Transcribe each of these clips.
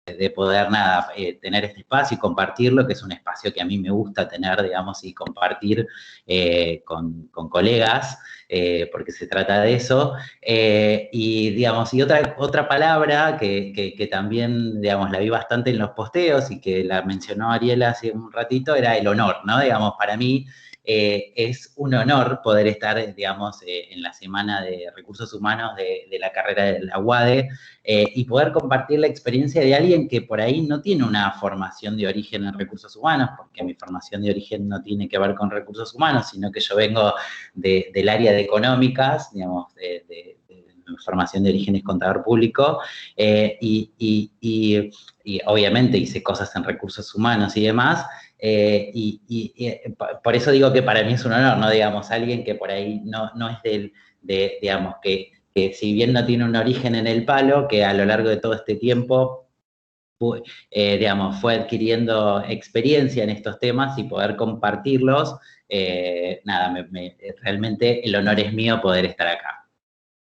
de poder, nada, tener este espacio y compartirlo, que es un espacio que a mí me gusta tener, digamos, y compartir con colegas, porque se trata de eso. Y, digamos, y otra palabra que también, digamos, la vi bastante en los posteos y que la mencionó Ariela hace un ratito, era el honor, ¿no? Digamos, para mí es un honor poder estar, digamos, en la Semana de Recursos Humanos de la carrera de la UADE, y poder compartir la experiencia de alguien que por ahí no tiene una formación de origen en recursos humanos, porque mi formación de origen no tiene que ver con recursos humanos, sino que yo vengo del área de económicas, digamos, mi formación de origen es contador público, y obviamente hice cosas en recursos humanos y demás, por eso digo que para mí es un honor, ¿no? Digamos, alguien que por ahí no es digamos, que si bien no tiene un origen en el palo, que a lo largo de todo este tiempo, digamos, fue adquiriendo experiencia en estos temas y poder compartirlos, nada, realmente el honor es mío poder estar acá.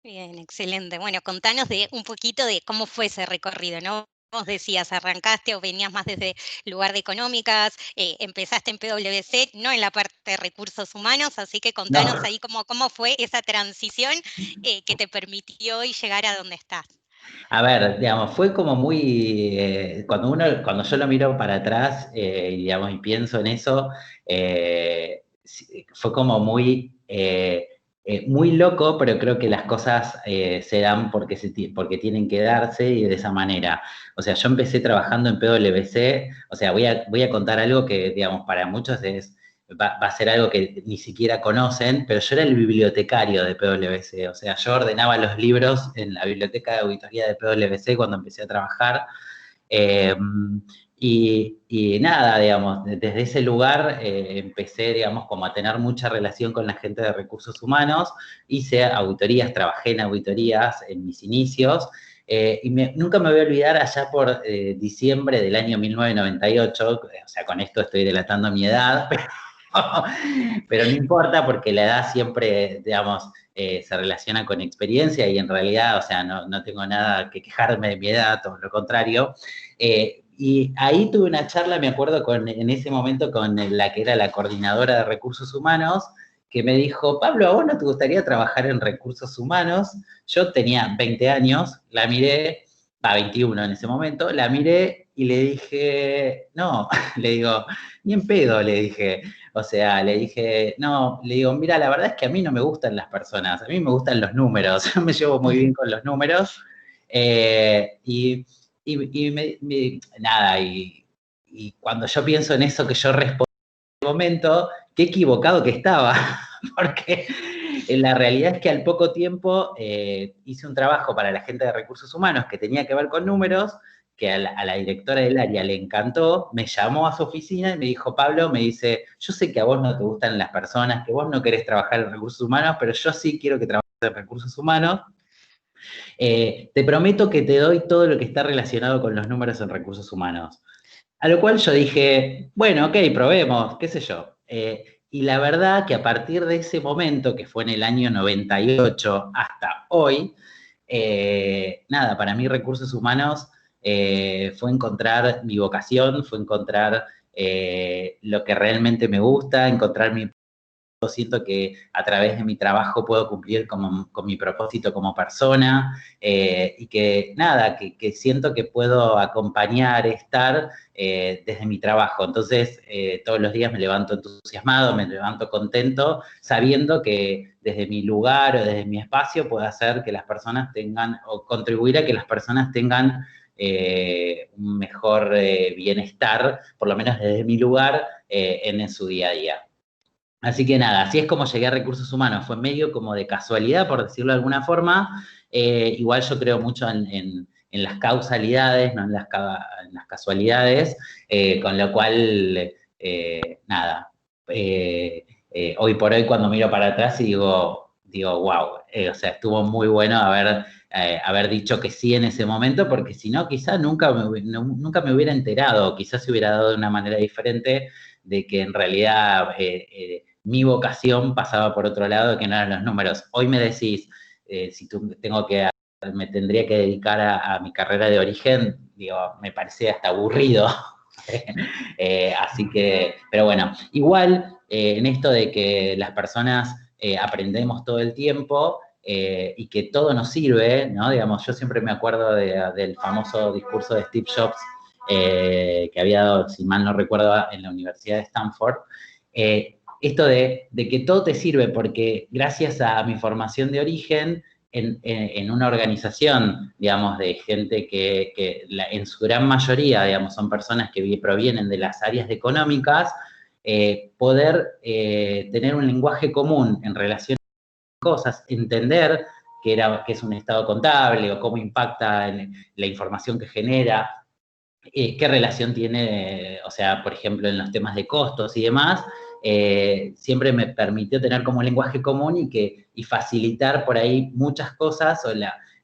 Bien, excelente. Bueno, contanos un poquito de cómo fue ese recorrido, ¿no? Vos decías, arrancaste o venías más desde el lugar de económicas, empezaste en PwC, no en la parte de recursos humanos, así que contanos No, ahí cómo fue esa transición que te permitió hoy llegar a donde estás. a ver, digamos, fue como muy, cuando yo lo miro para atrás, digamos, y pienso en eso, fue como muy loco, pero creo que las cosas se dan porque tienen que darse y de esa manera. O sea, yo empecé trabajando en PwC, o sea, voy a contar algo que, digamos, para muchos va a ser algo que ni siquiera conocen, pero yo era el bibliotecario de PwC, o sea, yo ordenaba los libros en la biblioteca de auditoría de PwC cuando empecé a trabajar, eh, y nada, digamos, desde ese lugar empecé, digamos, como a tener mucha relación con la gente de recursos humanos, hice auditorías, trabajé en auditorías en mis inicios, nunca me voy a olvidar allá por diciembre del año 1998, o sea, con esto estoy delatando mi edad, pero no importa porque la edad siempre, digamos, se relaciona con experiencia y en realidad, o sea, no tengo nada que quejarme de mi edad, todo lo contrario. Y ahí tuve una charla, me acuerdo, en ese momento con la que era la coordinadora de recursos humanos, que me dijo, Pablo, ¿a vos no te gustaría trabajar en recursos humanos? Yo tenía 20 años, la miré, 21 en ese momento, la miré y le dije, no, le digo, ni en pedo, le dije. O sea, le dije, no, le digo, mira, la verdad es que a mí no me gustan las personas, a mí me gustan los números, yo me llevo muy bien con los números. Eh, y, nada, y cuando yo pienso en eso que yo respondí en ese momento, qué equivocado que estaba, porque la realidad es que al poco tiempo hice un trabajo para la gente de recursos humanos que tenía que ver con números, que a la directora del área le encantó, me llamó a su oficina y me dijo, Pablo, me dice, yo sé que a vos no te gustan las personas, que vos no querés trabajar en recursos humanos, pero yo sí quiero que trabajes en recursos humanos. Te prometo que te doy todo lo que está relacionado con los números en recursos humanos. A lo cual yo dije, bueno, ok, probemos, qué sé yo. Y la verdad que a partir de ese momento, que fue en el año 98 hasta hoy, nada, para mí recursos humanos fue encontrar mi vocación, fue encontrar lo que realmente me gusta, encontrar mi siento que a través de mi trabajo puedo cumplir con mi propósito como persona, y que nada, que siento que puedo acompañar, estar desde mi trabajo. Entonces, todos los días me levanto entusiasmado, me levanto contento, sabiendo que desde mi lugar o desde mi espacio puedo hacer que las personas tengan, o contribuir a que las personas tengan un mejor bienestar, por lo menos desde mi lugar, en su día a día. Así que nada, así es como llegué a recursos humanos. Fue medio como de casualidad, por decirlo de alguna forma. Igual yo creo mucho en las causalidades, no en las casualidades, con lo cual, nada, hoy por hoy cuando miro para atrás y digo wow, o sea, estuvo muy bueno haber dicho que sí en ese momento, porque si no, quizás nunca me hubiera enterado, quizás se hubiera dado de una manera diferente de que en realidad mi vocación pasaba por otro lado, que no eran los números. Hoy me decís, si tengo que me tendría que dedicar a mi carrera de origen, digo, me parece hasta aburrido. Así que, pero bueno, igual en esto de que las personas aprendemos todo el tiempo y que todo nos sirve, ¿no? Digamos, yo siempre me acuerdo del famoso discurso de Steve Jobs que había dado, si mal no recuerdo, en la Universidad de Stanford, esto de que todo te sirve porque gracias a mi formación de origen, en una organización, digamos, de gente en su gran mayoría, digamos, son personas que provienen de las áreas económicas, poder tener un lenguaje común en relación a cosas, entender que es un estado contable o cómo impacta en la información que genera, qué relación tiene, o sea, por ejemplo, en los temas de costos y demás, siempre me permitió tener como un lenguaje común y facilitar por ahí muchas cosas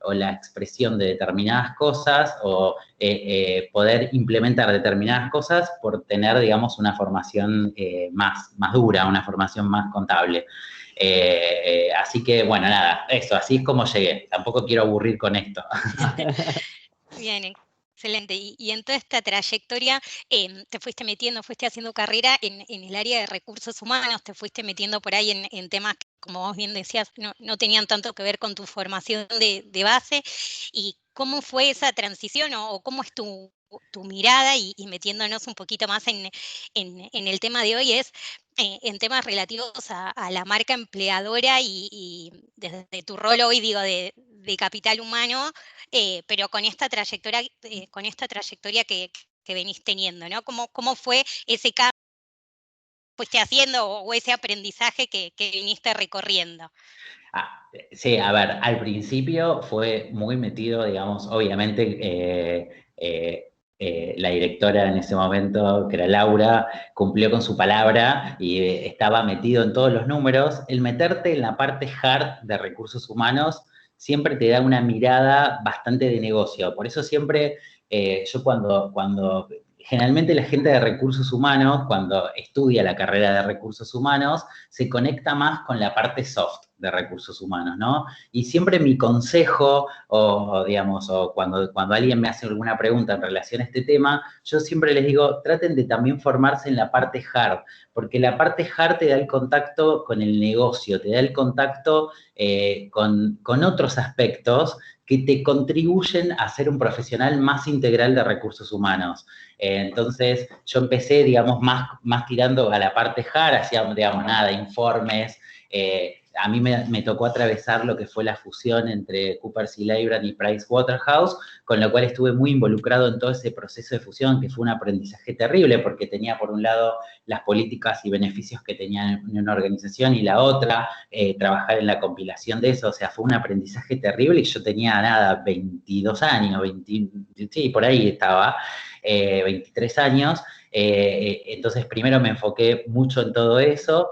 o la expresión de determinadas cosas o poder implementar determinadas cosas por tener, digamos, una formación más dura, una formación más contable. Así que, bueno, nada, eso, así es como llegué. Tampoco quiero aburrir con esto. Bien, excelente. Y en toda esta trayectoria te fuiste metiendo, fuiste haciendo carrera en el área de recursos humanos, te fuiste metiendo por ahí en temas que, como vos bien decías, no tenían tanto que ver con tu formación de base. ¿Y cómo fue esa transición o cómo es tu mirada y metiéndonos un poquito más en el tema de hoy es en temas relativos a la marca empleadora y desde tu rol hoy, digo, de capital humano, pero con esta trayectoria que venís teniendo, ¿no? ¿Cómo fue ese cambio que fuiste haciendo o ese aprendizaje que viniste recorriendo? Sí, a ver, al principio fue muy metido, digamos, obviamente la directora en ese momento, que era Laura, cumplió con su palabra y estaba metido en todos los números. El meterte en la parte hard de recursos humanos siempre te da una mirada bastante de negocio. Por eso siempre yo cuando generalmente la gente de recursos humanos, cuando estudia la carrera de recursos humanos, se conecta más con la parte soft de recursos humanos, ¿no? Y siempre mi consejo, o digamos, o cuando alguien me hace alguna pregunta en relación a este tema, yo siempre les digo, traten de también formarse en la parte hard, porque la parte hard te da el contacto con el negocio, te da el contacto con otros aspectos que te contribuyen a ser un profesional más integral de recursos humanos. Entonces, yo empecé, digamos, más tirando a la parte hard, hacíamos, digamos, nada, informes. A mí me tocó atravesar lo que fue la fusión entre Cooper C. Lybrand y Pricewaterhouse, con lo cual estuve muy involucrado en todo ese proceso de fusión, que fue un aprendizaje terrible, porque tenía por un lado las políticas y beneficios que tenía una organización y la otra, trabajar en la compilación de eso, o sea, fue un aprendizaje terrible y yo tenía nada, 22 años, sí, por ahí estaba, 23 años, entonces primero me enfoqué mucho en todo eso,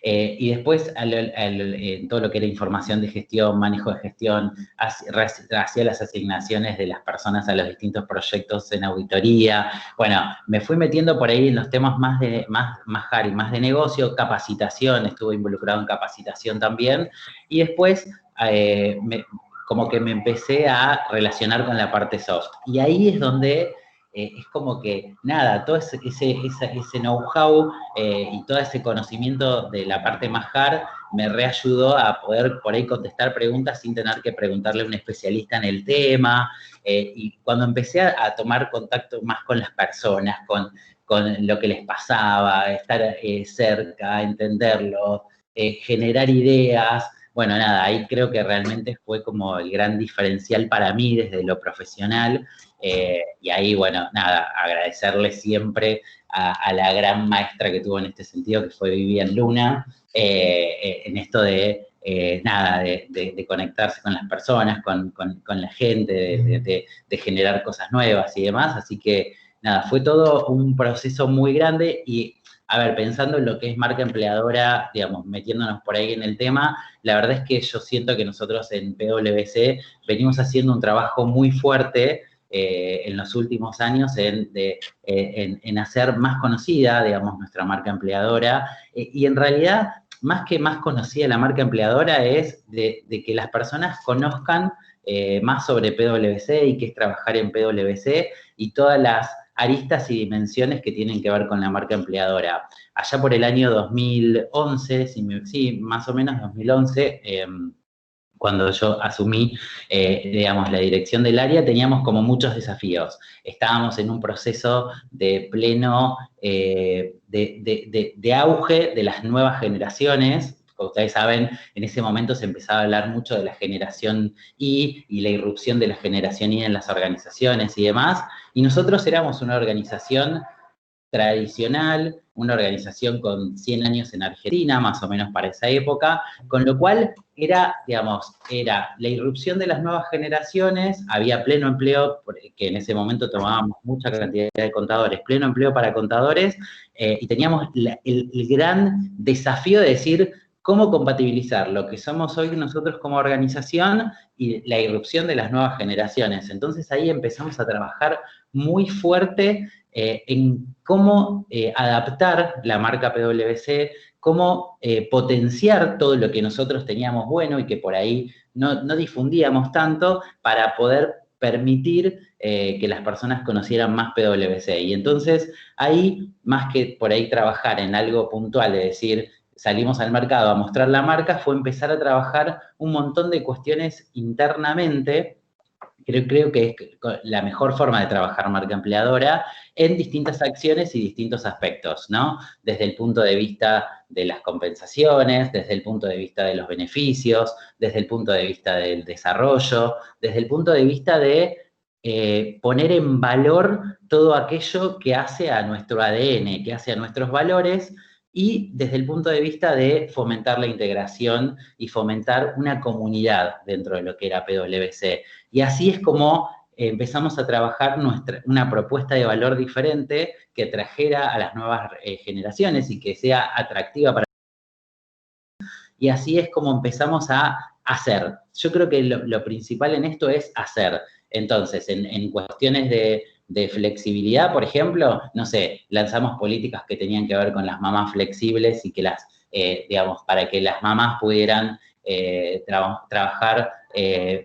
y después en todo lo que era información de gestión, manejo de gestión, hacía las asignaciones de las personas a los distintos proyectos en auditoría. Bueno, me fui metiendo por ahí en los temas más hard y más de negocio, capacitación, estuve involucrado en capacitación también, y después como que me empecé a relacionar con la parte soft. Y ahí es donde es como que, nada, todo ese know-how y todo ese conocimiento de la parte más hard me reayudó a poder por ahí contestar preguntas sin tener que preguntarle a un especialista en el tema. Y cuando empecé a tomar contacto más con las personas, con lo que les pasaba, estar cerca, entenderlo, generar ideas, bueno, nada, ahí creo que realmente fue como el gran diferencial para mí desde lo profesional. Y ahí, bueno, nada, agradecerle siempre a la gran maestra que tuvo en este sentido, que fue Vivian Luna, en esto de, nada, de conectarse con las personas, con la gente, de generar cosas nuevas y demás. Así que, nada, fue todo un proceso muy grande y, a ver, pensando en lo que es marca empleadora, digamos, metiéndonos por ahí en el tema, la verdad es que yo siento que nosotros en PwC venimos haciendo un trabajo muy fuerte en los últimos años en hacer más conocida, digamos, nuestra marca empleadora. Y en realidad más que más conocida la marca empleadora, es de que las personas conozcan más sobre PwC y qué es trabajar en PwC y todas las aristas y dimensiones que tienen que ver con la marca empleadora. Allá por el año 2011, sí, más o menos 2011, cuando yo asumí, digamos, la dirección del área, teníamos como muchos desafíos. Estábamos en un proceso de pleno, de auge de las nuevas generaciones. Como ustedes saben, en ese momento se empezaba a hablar mucho de la generación Y y la irrupción de la generación Y en las organizaciones y demás. Y nosotros éramos una organización tradicional, una organización con 100 años en Argentina, más o menos para esa época, con lo cual era, digamos, era la irrupción de las nuevas generaciones, había pleno empleo, que en ese momento tomábamos mucha cantidad de contadores, pleno empleo para contadores, y teníamos el gran desafío de decir cómo compatibilizar lo que somos hoy nosotros como organización y la irrupción de las nuevas generaciones. Entonces ahí empezamos a trabajar muy fuerte en cómo adaptar la marca PwC, cómo potenciar todo lo que nosotros teníamos bueno y que por ahí no difundíamos tanto para poder permitir que las personas conocieran más PwC. Y entonces ahí, más que por ahí trabajar en algo puntual, de decir, salimos al mercado a mostrar la marca, fue empezar a trabajar un montón de cuestiones internamente. Creo que es la mejor forma de trabajar marca empleadora en distintas acciones y distintos aspectos, ¿no? Desde el punto de vista de las compensaciones, desde el punto de vista de los beneficios, desde el punto de vista del desarrollo, desde el punto de vista de poner en valor todo aquello que hace a nuestro ADN, que hace a nuestros valores, y desde el punto de vista de fomentar la integración y fomentar una comunidad dentro de lo que era PwC. Y así es como empezamos a trabajar una propuesta de valor diferente que trajera a las nuevas generaciones y que sea atractiva para... Y así es como empezamos a hacer. Yo creo que lo principal en esto es hacer. Entonces, en cuestiones de flexibilidad, por ejemplo, no sé, lanzamos políticas que tenían que ver con las mamás flexibles y que las, digamos, para que las mamás pudieran trabajar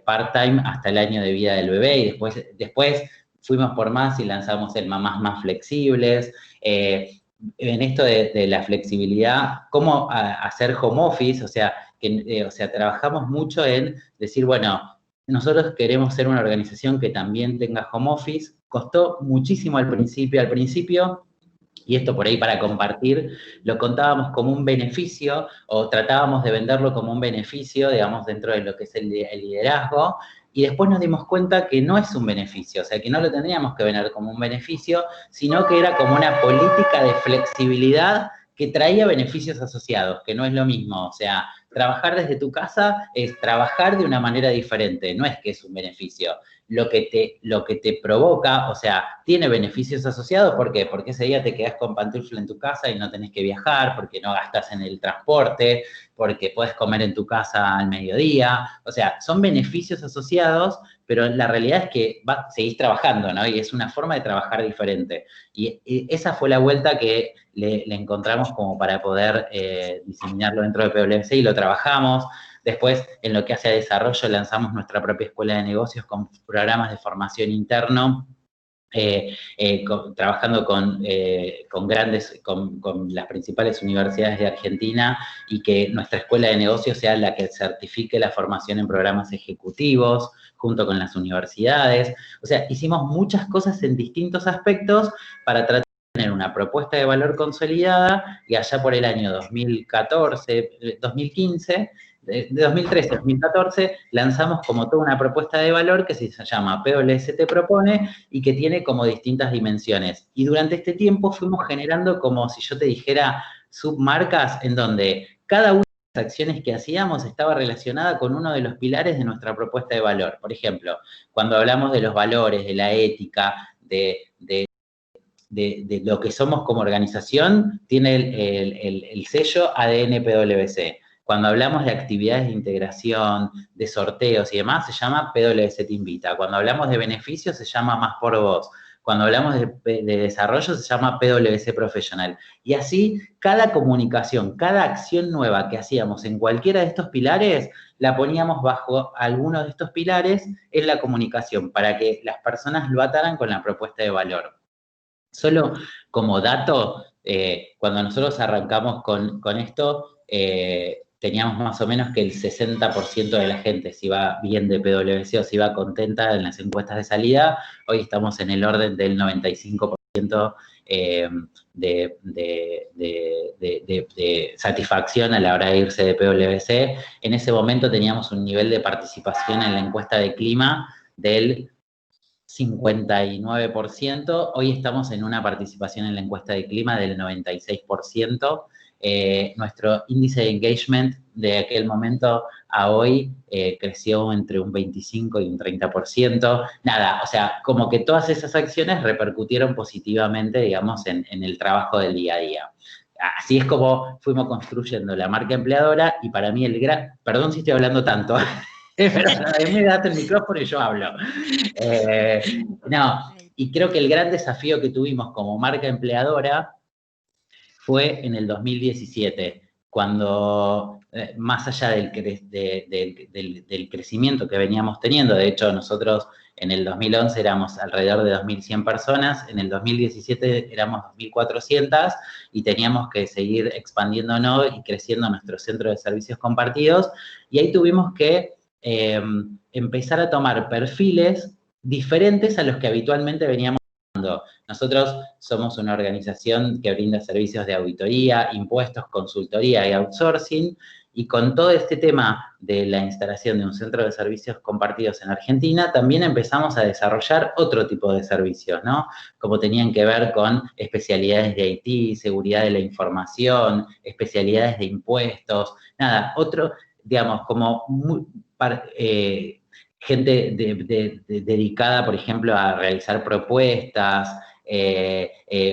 part-time hasta el año de vida del bebé, y después fuimos por más y lanzamos el Mamás Más Flexibles. En esto de la flexibilidad, cómo hacer home office, o sea, trabajamos mucho en decir, bueno, nosotros queremos ser una organización que también tenga home office. Costó muchísimo al principio, y esto por ahí para compartir, lo contábamos como un beneficio, o tratábamos de venderlo como un beneficio, digamos, dentro de lo que es el liderazgo, y después nos dimos cuenta que no es un beneficio, o sea, que no lo tendríamos que vender como un beneficio, sino que era como una política de flexibilidad que traía beneficios asociados, que no es lo mismo, o sea, trabajar desde tu casa es trabajar de una manera diferente, no es que es un beneficio. Lo que te provoca, o sea, tiene beneficios asociados, ¿por qué? Porque ese día te quedás con pantufla en tu casa y no tenés que viajar, porque no gastas en el transporte, porque puedes comer en tu casa al mediodía, o sea, son beneficios asociados, pero la realidad es que seguís trabajando, ¿no? Y es una forma de trabajar diferente. Y esa fue la vuelta que le encontramos como para poder diseñarlo dentro de PwC y lo trabajamos. Después, en lo que hace a desarrollo, lanzamos nuestra propia escuela de negocios con programas de formación interno, trabajando con las principales universidades de Argentina, y que nuestra escuela de negocios sea la que certifique la formación en programas ejecutivos, junto con las universidades. O sea, hicimos muchas cosas en distintos aspectos para tratar de tener una propuesta de valor consolidada, y allá por el año 2014, 2015, de 2013 a 2014, lanzamos como toda una propuesta de valor que se llama PwC Te Propone, y que tiene como distintas dimensiones. Y durante este tiempo fuimos generando, como si yo te dijera, submarcas en donde cada una de las acciones que hacíamos estaba relacionada con uno de los pilares de nuestra propuesta de valor. Por ejemplo, cuando hablamos de los valores, de la ética, de lo que somos como organización, tiene el sello ADN PwC. Cuando hablamos de actividades de integración, de sorteos y demás, se llama PwC Te Invita. Cuando hablamos de beneficios, se llama Más por Vos. cuando hablamos de desarrollo se llama PwC Professional. Y así, cada comunicación, cada acción nueva que hacíamos en cualquiera de estos pilares, la poníamos bajo alguno de estos pilares en la comunicación, para que las personas lo ataran con la propuesta de valor. Solo como dato, cuando nosotros arrancamos con esto, teníamos más o menos que el 60% de la gente se iba bien de PwC o se iba contenta en las encuestas de salida. Hoy estamos en el orden del 95% de satisfacción a la hora de irse de PwC. En ese momento teníamos un nivel de participación en la encuesta de clima del 59%, hoy estamos en una participación en la encuesta de clima del 96%. Nuestro índice de engagement de aquel momento a hoy creció entre un 25 y un 30%. Nada, o sea, como que todas esas acciones repercutieron positivamente, digamos, en el trabajo del día a día. Así es como fuimos construyendo la marca empleadora y para mí el gran... Perdón si estoy hablando tanto, pero a mí me das el micrófono y yo hablo. No, y creo que el gran desafío que tuvimos como marca empleadora fue en el 2017, cuando más allá del crecimiento que veníamos teniendo, de hecho nosotros en el 2011 éramos alrededor de 2.100 personas, en el 2017 éramos 2.400 y teníamos que seguir expandiéndonos y creciendo nuestro centro de servicios compartidos, y ahí tuvimos que empezar a tomar perfiles diferentes a los que habitualmente veníamos dando. Nosotros somos una organización que brinda servicios de auditoría, impuestos, consultoría y outsourcing, y con todo este tema de la instalación de un centro de servicios compartidos en Argentina, también empezamos a desarrollar otro tipo de servicios, ¿no? Como tenían que ver con especialidades de IT, seguridad de la información, especialidades de impuestos, nada, otro, digamos, como gente dedicada, por ejemplo, a realizar propuestas,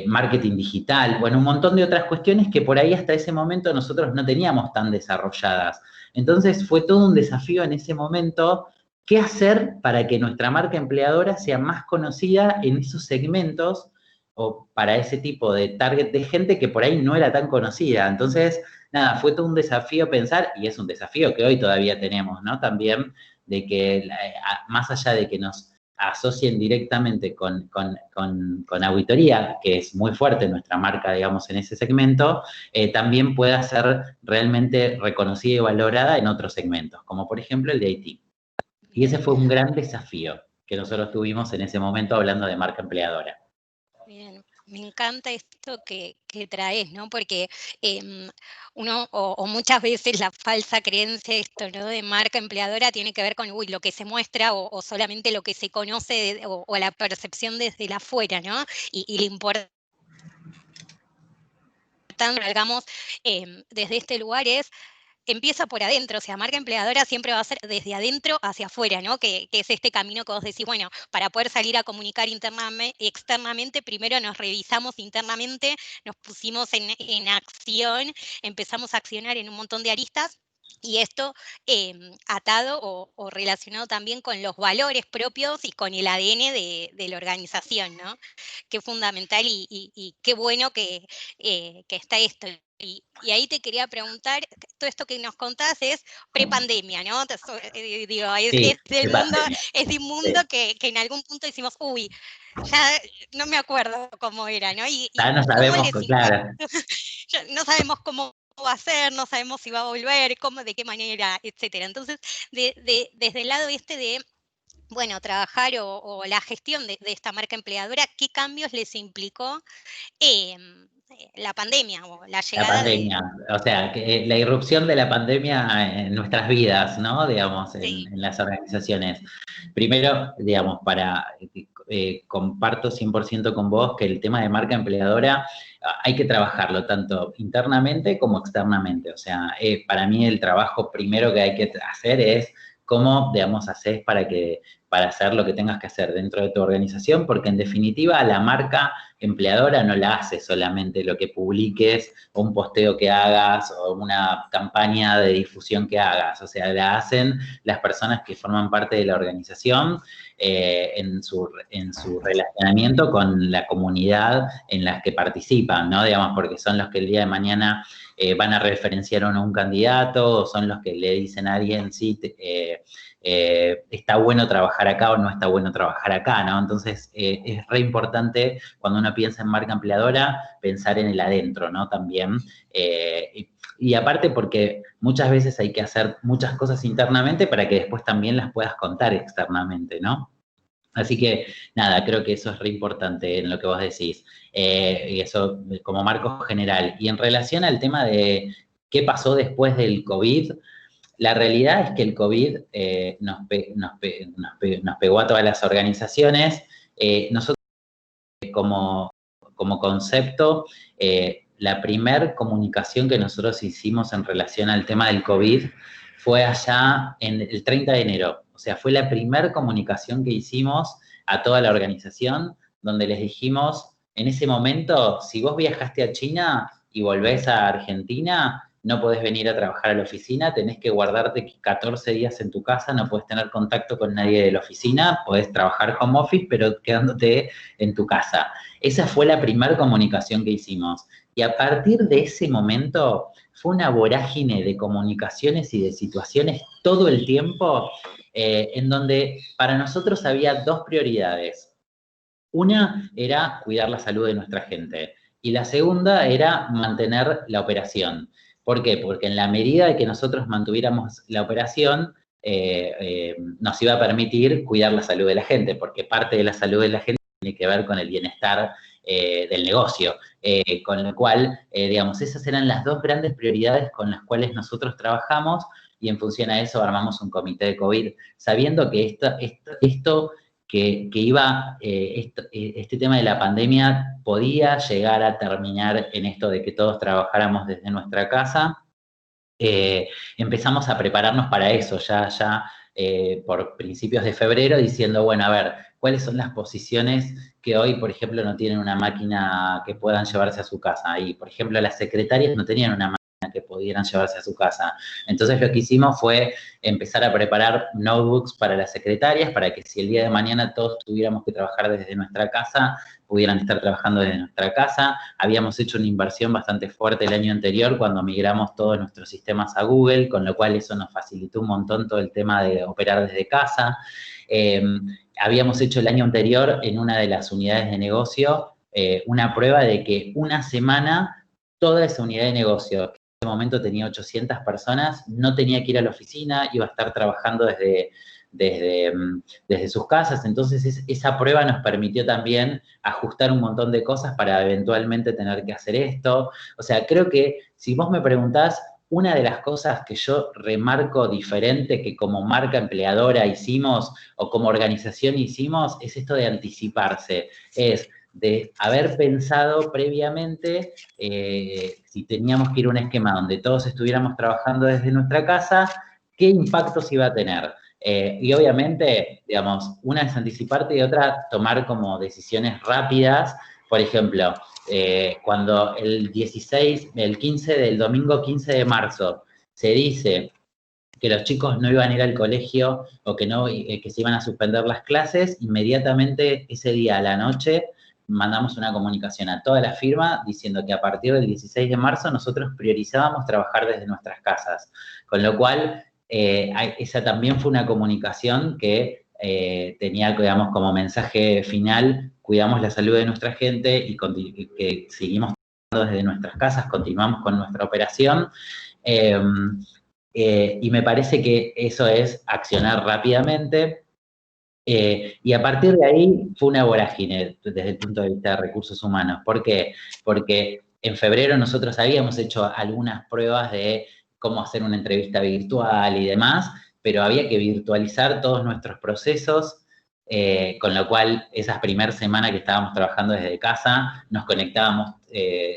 marketing digital, bueno, un montón de otras cuestiones que por ahí hasta ese momento nosotros no teníamos tan desarrolladas. Entonces fue todo un desafío en ese momento, ¿qué hacer para que nuestra marca empleadora sea más conocida en esos segmentos o para ese tipo de target de gente que por ahí no era tan conocida? Entonces, nada, fue todo un desafío pensar, y es un desafío que hoy todavía tenemos, ¿no? También de que más allá de que nos asocien directamente con auditoría, que es muy fuerte nuestra marca, digamos, en ese segmento, también pueda ser realmente reconocida y valorada en otros segmentos, como por ejemplo el de IT. Y ese fue un gran desafío que nosotros tuvimos en ese momento hablando de marca empleadora. Bien, me encanta esto que traes, ¿no? Porque uno, o muchas veces la falsa creencia, esto, ¿no? De marca empleadora tiene que ver con, uy, lo que se muestra o solamente lo que se conoce o la percepción desde la afuera, ¿no? Y lo importante, hagamos desde este lugar es empieza por adentro, o sea, marca empleadora siempre va a ser desde adentro hacia afuera, ¿no? Que es este camino que vos decís, bueno, para poder salir a comunicar externamente, primero nos revisamos internamente, nos pusimos en acción, empezamos a accionar en un montón de aristas. Y esto atado o relacionado también con los valores propios y con el ADN de la organización, ¿no? Qué fundamental y qué bueno que está esto. Y ahí te quería preguntar, todo esto que nos contás es prepandemia, ¿no? Digo, Sí, es de un mundo que en algún punto decimos, uy, ya no me acuerdo cómo era, ¿no? ya Y no cómo sabemos, les impacta, claro. no sabemos cómo va a ser, no sabemos si va a volver, cómo, de qué manera, etcétera. Entonces, desde el lado este de bueno, trabajar o la gestión de esta marca empleadora, ¿qué cambios les implicó la pandemia o la La llegada de... pandemia, o sea, que la irrupción de la pandemia en nuestras vidas, ¿no? Digamos, Sí, en las organizaciones. Primero, digamos, comparto 100% con vos que el tema de marca empleadora hay que trabajarlo tanto internamente como externamente. O sea, para mí el trabajo primero que hay que hacer es cómo, digamos, haces para hacer lo que tengas que hacer dentro de tu organización, porque en definitiva la marca empleadora no la hace solamente lo que publiques o un posteo que hagas o una campaña de difusión que hagas, o sea, la hacen las personas que forman parte de la organización en su relacionamiento con la comunidad en la que participan, ¿no? Digamos, porque son los que el día de mañana van a referenciar a un candidato, o son los que le dicen a alguien, sí, está bueno trabajar acá o no está bueno trabajar acá, ¿no? Entonces, es re importante cuando uno piensa en marca empleadora, pensar en el adentro, ¿no? También. Y aparte porque muchas veces hay que hacer muchas cosas internamente para que después también las puedas contar externamente, ¿no? Así que, nada, creo que eso es re importante en lo que vos decís. Y eso como marco general. Y en relación al tema de qué pasó después del COVID, la realidad es que el COVID nos pegó a todas las organizaciones. Nosotros, como concepto, la primer comunicación que nosotros hicimos en relación al tema del COVID fue allá en el 30 de enero. O sea, fue la primer comunicación que hicimos a toda la organización, donde les dijimos, en ese momento, si vos viajaste a China y volvés a Argentina, no podés venir a trabajar a la oficina, tenés que guardarte 14 días en tu casa, no podés tener contacto con nadie de la oficina, podés trabajar home office, pero quedándote en tu casa. Esa fue la primera comunicación que hicimos. Y a partir de ese momento fue una vorágine de comunicaciones y de situaciones todo el tiempo en donde para nosotros había dos prioridades. Una era cuidar la salud de nuestra gente y la segunda era mantener la operación. ¿Por qué? Porque en la medida de que nosotros mantuviéramos la operación, nos iba a permitir cuidar la salud de la gente, porque parte de la salud de la gente tiene que ver con el bienestar del negocio. Con lo cual, digamos, esas eran las dos grandes prioridades con las cuales nosotros trabajamos y en función a eso armamos un comité de COVID, sabiendo que esto que iba, este tema de la pandemia podía llegar a terminar en esto de que todos trabajáramos desde nuestra casa. Empezamos a prepararnos para eso, ya por principios de febrero, diciendo, bueno, a ver, ¿cuáles son las posiciones que hoy, por ejemplo, no tienen una máquina que puedan llevarse a su casa? Y, por ejemplo, las secretarias no tenían una máquina que pudieran llevarse a su casa. Entonces, lo que hicimos fue empezar a preparar notebooks para las secretarias, para que si el día de mañana todos tuviéramos que trabajar desde nuestra casa, pudieran estar trabajando desde nuestra casa. Habíamos hecho una inversión bastante fuerte el año anterior cuando migramos todos nuestros sistemas a Google, con lo cual eso nos facilitó un montón todo el tema de operar desde casa. Habíamos hecho el año anterior en una de las unidades de negocio una prueba de que una semana toda esa unidad de negocio, que en ese momento tenía 800 personas, no tenía que ir a la oficina, iba a estar trabajando desde sus casas. Entonces, esa prueba nos permitió también ajustar un montón de cosas para eventualmente tener que hacer esto. O sea, creo que si vos me preguntás, una de las cosas que yo remarco diferente que como marca empleadora hicimos o como organización hicimos es esto de anticiparse, es de haber pensado previamente si teníamos que ir a un esquema donde todos estuviéramos trabajando desde nuestra casa, qué impactos iba a tener. Y obviamente, digamos, una es anticiparte y otra tomar como decisiones rápidas. Por ejemplo, cuando el 15 del domingo 15 de marzo se dice que los chicos no iban a ir al colegio o que se iban a suspender las clases, inmediatamente ese día a la noche mandamos una comunicación a toda la firma diciendo que a partir del 16 de marzo nosotros priorizábamos trabajar desde nuestras casas. Con lo cual, esa también fue una comunicación que tenía, digamos, como mensaje final, cuidamos la salud de nuestra gente y que seguimos trabajando desde nuestras casas, continuamos con nuestra operación. Y me parece que eso es accionar rápidamente. Y a partir de ahí fue una vorágine desde el punto de vista de recursos humanos. ¿Por qué? Porque en febrero nosotros habíamos hecho algunas pruebas de cómo hacer una entrevista virtual y demás, pero había que virtualizar todos nuestros procesos con lo cual esas primeras semanas que estábamos trabajando desde casa, nos conectábamos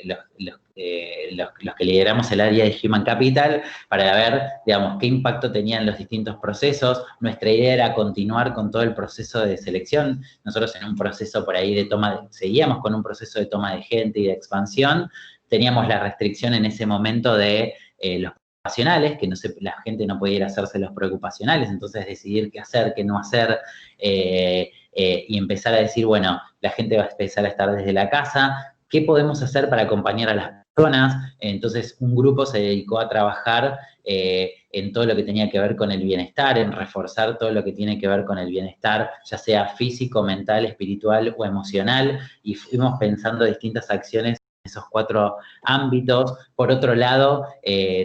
los que lideramos el área de Human Capital para ver, digamos, qué impacto tenían los distintos procesos. Nuestra idea era continuar con todo el proceso de selección. Nosotros en un proceso por ahí seguíamos con un proceso de toma de gente y de expansión. Teníamos la restricción en ese momento de los preocupacionales, que la gente no podía ir a hacerse los preocupacionales, entonces decidir qué hacer, qué no hacer, y empezar a decir, bueno, la gente va a empezar a estar desde la casa, ¿qué podemos hacer para acompañar a las personas? Entonces, un grupo se dedicó a trabajar en todo lo que tenía que ver con el bienestar, en reforzar todo lo que tiene que ver con el bienestar, ya sea físico, mental, espiritual o emocional, y fuimos pensando distintas acciones en esos 4 ámbitos. Por otro lado,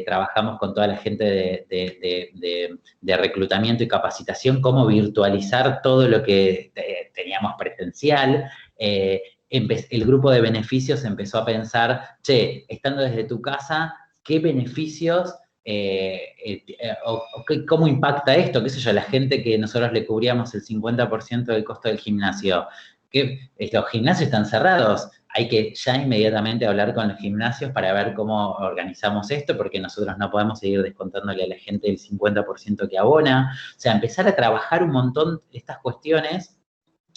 trabajamos con toda la gente de reclutamiento y capacitación, cómo virtualizar todo lo que teníamos presencial. El grupo de beneficios empezó a pensar, che, estando desde tu casa, ¿qué beneficios cómo impacta esto? ¿Qué sé yo? La gente que nosotros le cubríamos el 50% del costo del gimnasio, que los gimnasios están cerrados, hay que ya inmediatamente hablar con los gimnasios para ver cómo organizamos esto, porque nosotros no podemos seguir descontándole a la gente el 50% que abona. O sea, empezar a trabajar un montón estas cuestiones.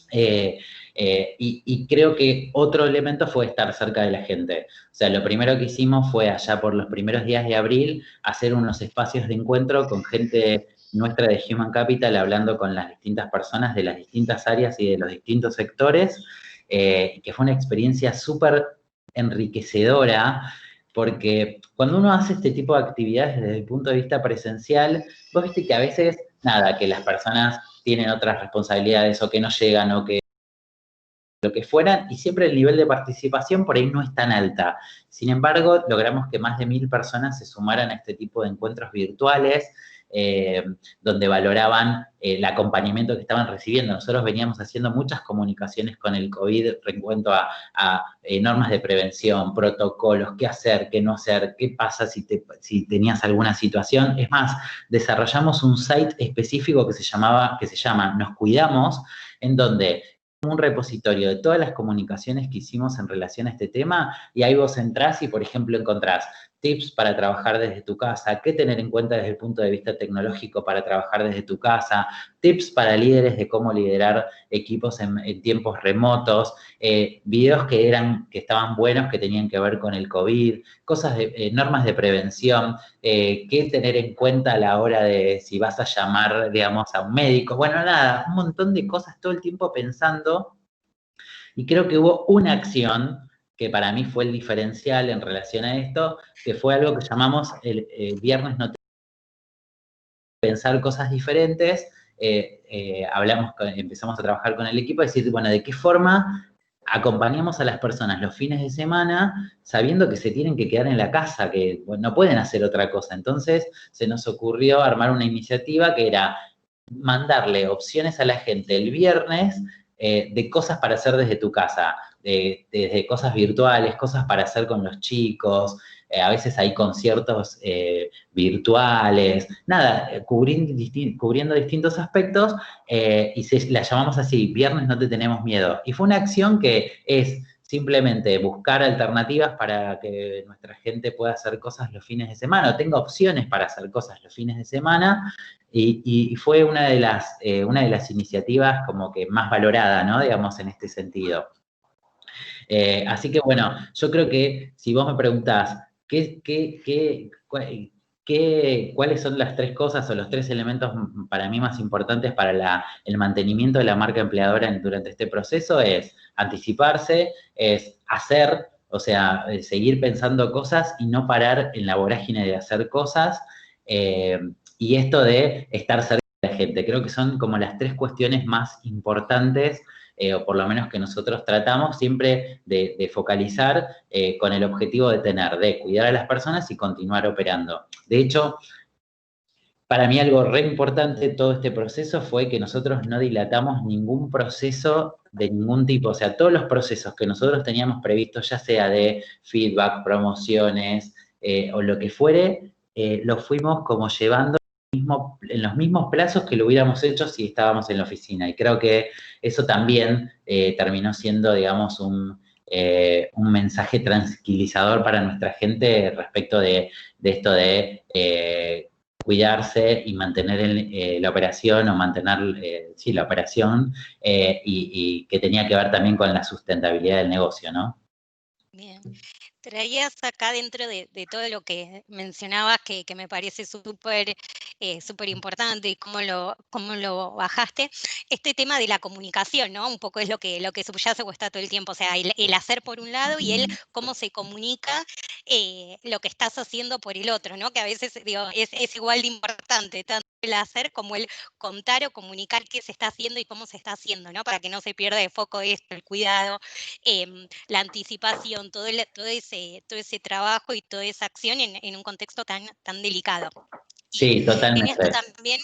Y creo que otro elemento fue estar cerca de la gente. O sea, lo primero que hicimos fue allá por los primeros días de abril hacer unos espacios de encuentro con gente nuestra de Human Capital, hablando con las distintas personas de las distintas áreas y de los distintos sectores, que fue una experiencia súper enriquecedora, porque cuando uno hace este tipo de actividades desde el punto de vista presencial, vos viste que a veces, nada, que las personas tienen otras responsabilidades o que no llegan o que lo que fueran, y siempre el nivel de participación por ahí no es tan alta. Sin embargo, logramos que más de 1000 personas se sumaran a este tipo de encuentros virtuales, donde valoraban el acompañamiento que estaban recibiendo. Nosotros veníamos haciendo muchas comunicaciones con el COVID en cuanto a normas de prevención, protocolos, qué hacer, qué no hacer, qué pasa si tenías alguna situación. Es más, desarrollamos un site específico que se llama Nos Cuidamos, en donde un repositorio de todas las comunicaciones que hicimos en relación a este tema, y ahí vos entrás y, por ejemplo, encontrás tips para trabajar desde tu casa, qué tener en cuenta desde el punto de vista tecnológico para trabajar desde tu casa, tips para líderes de cómo liderar equipos en tiempos remotos, videos que estaban buenos, que tenían que ver con el COVID, cosas normas de prevención, qué tener en cuenta a la hora de si vas a llamar, digamos, a un médico. Bueno, nada, un montón de cosas todo el tiempo pensando, y creo que hubo una acción que para mí fue el diferencial en relación a esto, que fue algo que llamamos el viernes no pensar cosas diferentes. Empezamos a trabajar con el equipo y decir, bueno, ¿de qué forma acompañamos a las personas los fines de semana sabiendo que se tienen que quedar en la casa, que no pueden hacer otra cosa? Entonces se nos ocurrió armar una iniciativa que era mandarle opciones a la gente el viernes de cosas para hacer desde tu casa, desde cosas virtuales, cosas para hacer con los chicos, a veces hay conciertos virtuales, nada, cubriendo distintos aspectos, y la llamamos así, Viernes no te tenemos miedo. Y fue una acción que es simplemente buscar alternativas para que nuestra gente pueda hacer cosas los fines de semana, o tenga opciones para hacer cosas los fines de semana, y fue una de las iniciativas como que más valorada, ¿no? Digamos, en este sentido. Así que bueno, yo creo que si vos me preguntás cuáles son las 3 cosas o los 3 elementos para mí más importantes para el mantenimiento de la marca empleadora durante este proceso, es anticiparse, es hacer, o sea, seguir pensando cosas y no parar en la vorágine de hacer cosas, y esto de estar cerca de la gente. Creo que son como las 3 cuestiones más importantes, o por lo menos que nosotros tratamos siempre de focalizar con el objetivo de cuidar a las personas y continuar operando. De hecho, para mí algo re importante de todo este proceso fue que nosotros no dilatamos ningún proceso de ningún tipo. O sea, todos los procesos que nosotros teníamos previstos, ya sea de feedback, promociones o lo que fuere, los fuimos como llevando en los mismos plazos que lo hubiéramos hecho si estábamos en la oficina. Y creo que eso también terminó siendo, digamos, un mensaje tranquilizador para nuestra gente respecto de esto de cuidarse y mantener la operación o mantener, sí, la operación y que tenía que ver también con la sustentabilidad del negocio, ¿no? Bien. Traías acá dentro de todo lo que mencionabas, que me parece súper importante y cómo lo bajaste, este tema de la comunicación, ¿no? Un poco es lo que subyace o está todo el tiempo, o sea, el hacer por un lado y el cómo se comunica lo que estás haciendo por el otro, ¿no? Que a veces, digo, es igual de importante, tanto el hacer como el contar o comunicar qué se está haciendo y cómo se está haciendo, ¿no? Para que no se pierda de foco esto, el cuidado, la anticipación, todo ese trabajo y toda esa acción en un contexto tan delicado. Y Sí, en esto totalmente. también,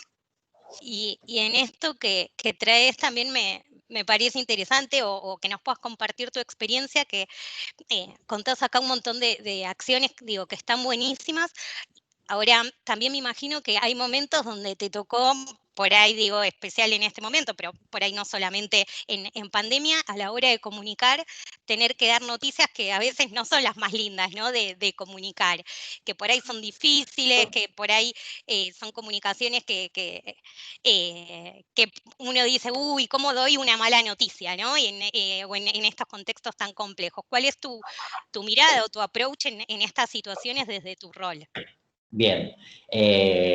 y en esto que traes también me parece interesante o que nos puedas compartir tu experiencia, que contás acá un montón de acciones, digo, que están buenísimas. Ahora, también me imagino que hay momentos donde te tocó, por ahí digo especial en este momento, pero por ahí no solamente en pandemia, a la hora de comunicar, tener que dar noticias que a veces no son las más lindas, ¿no? De comunicar, que por ahí son difíciles, que por ahí son comunicaciones que uno dice, uy, ¿cómo doy una mala noticia, ¿no? O en estos contextos tan complejos. ¿Cuál es tu mirada o tu approach en estas situaciones desde tu rol? Bien,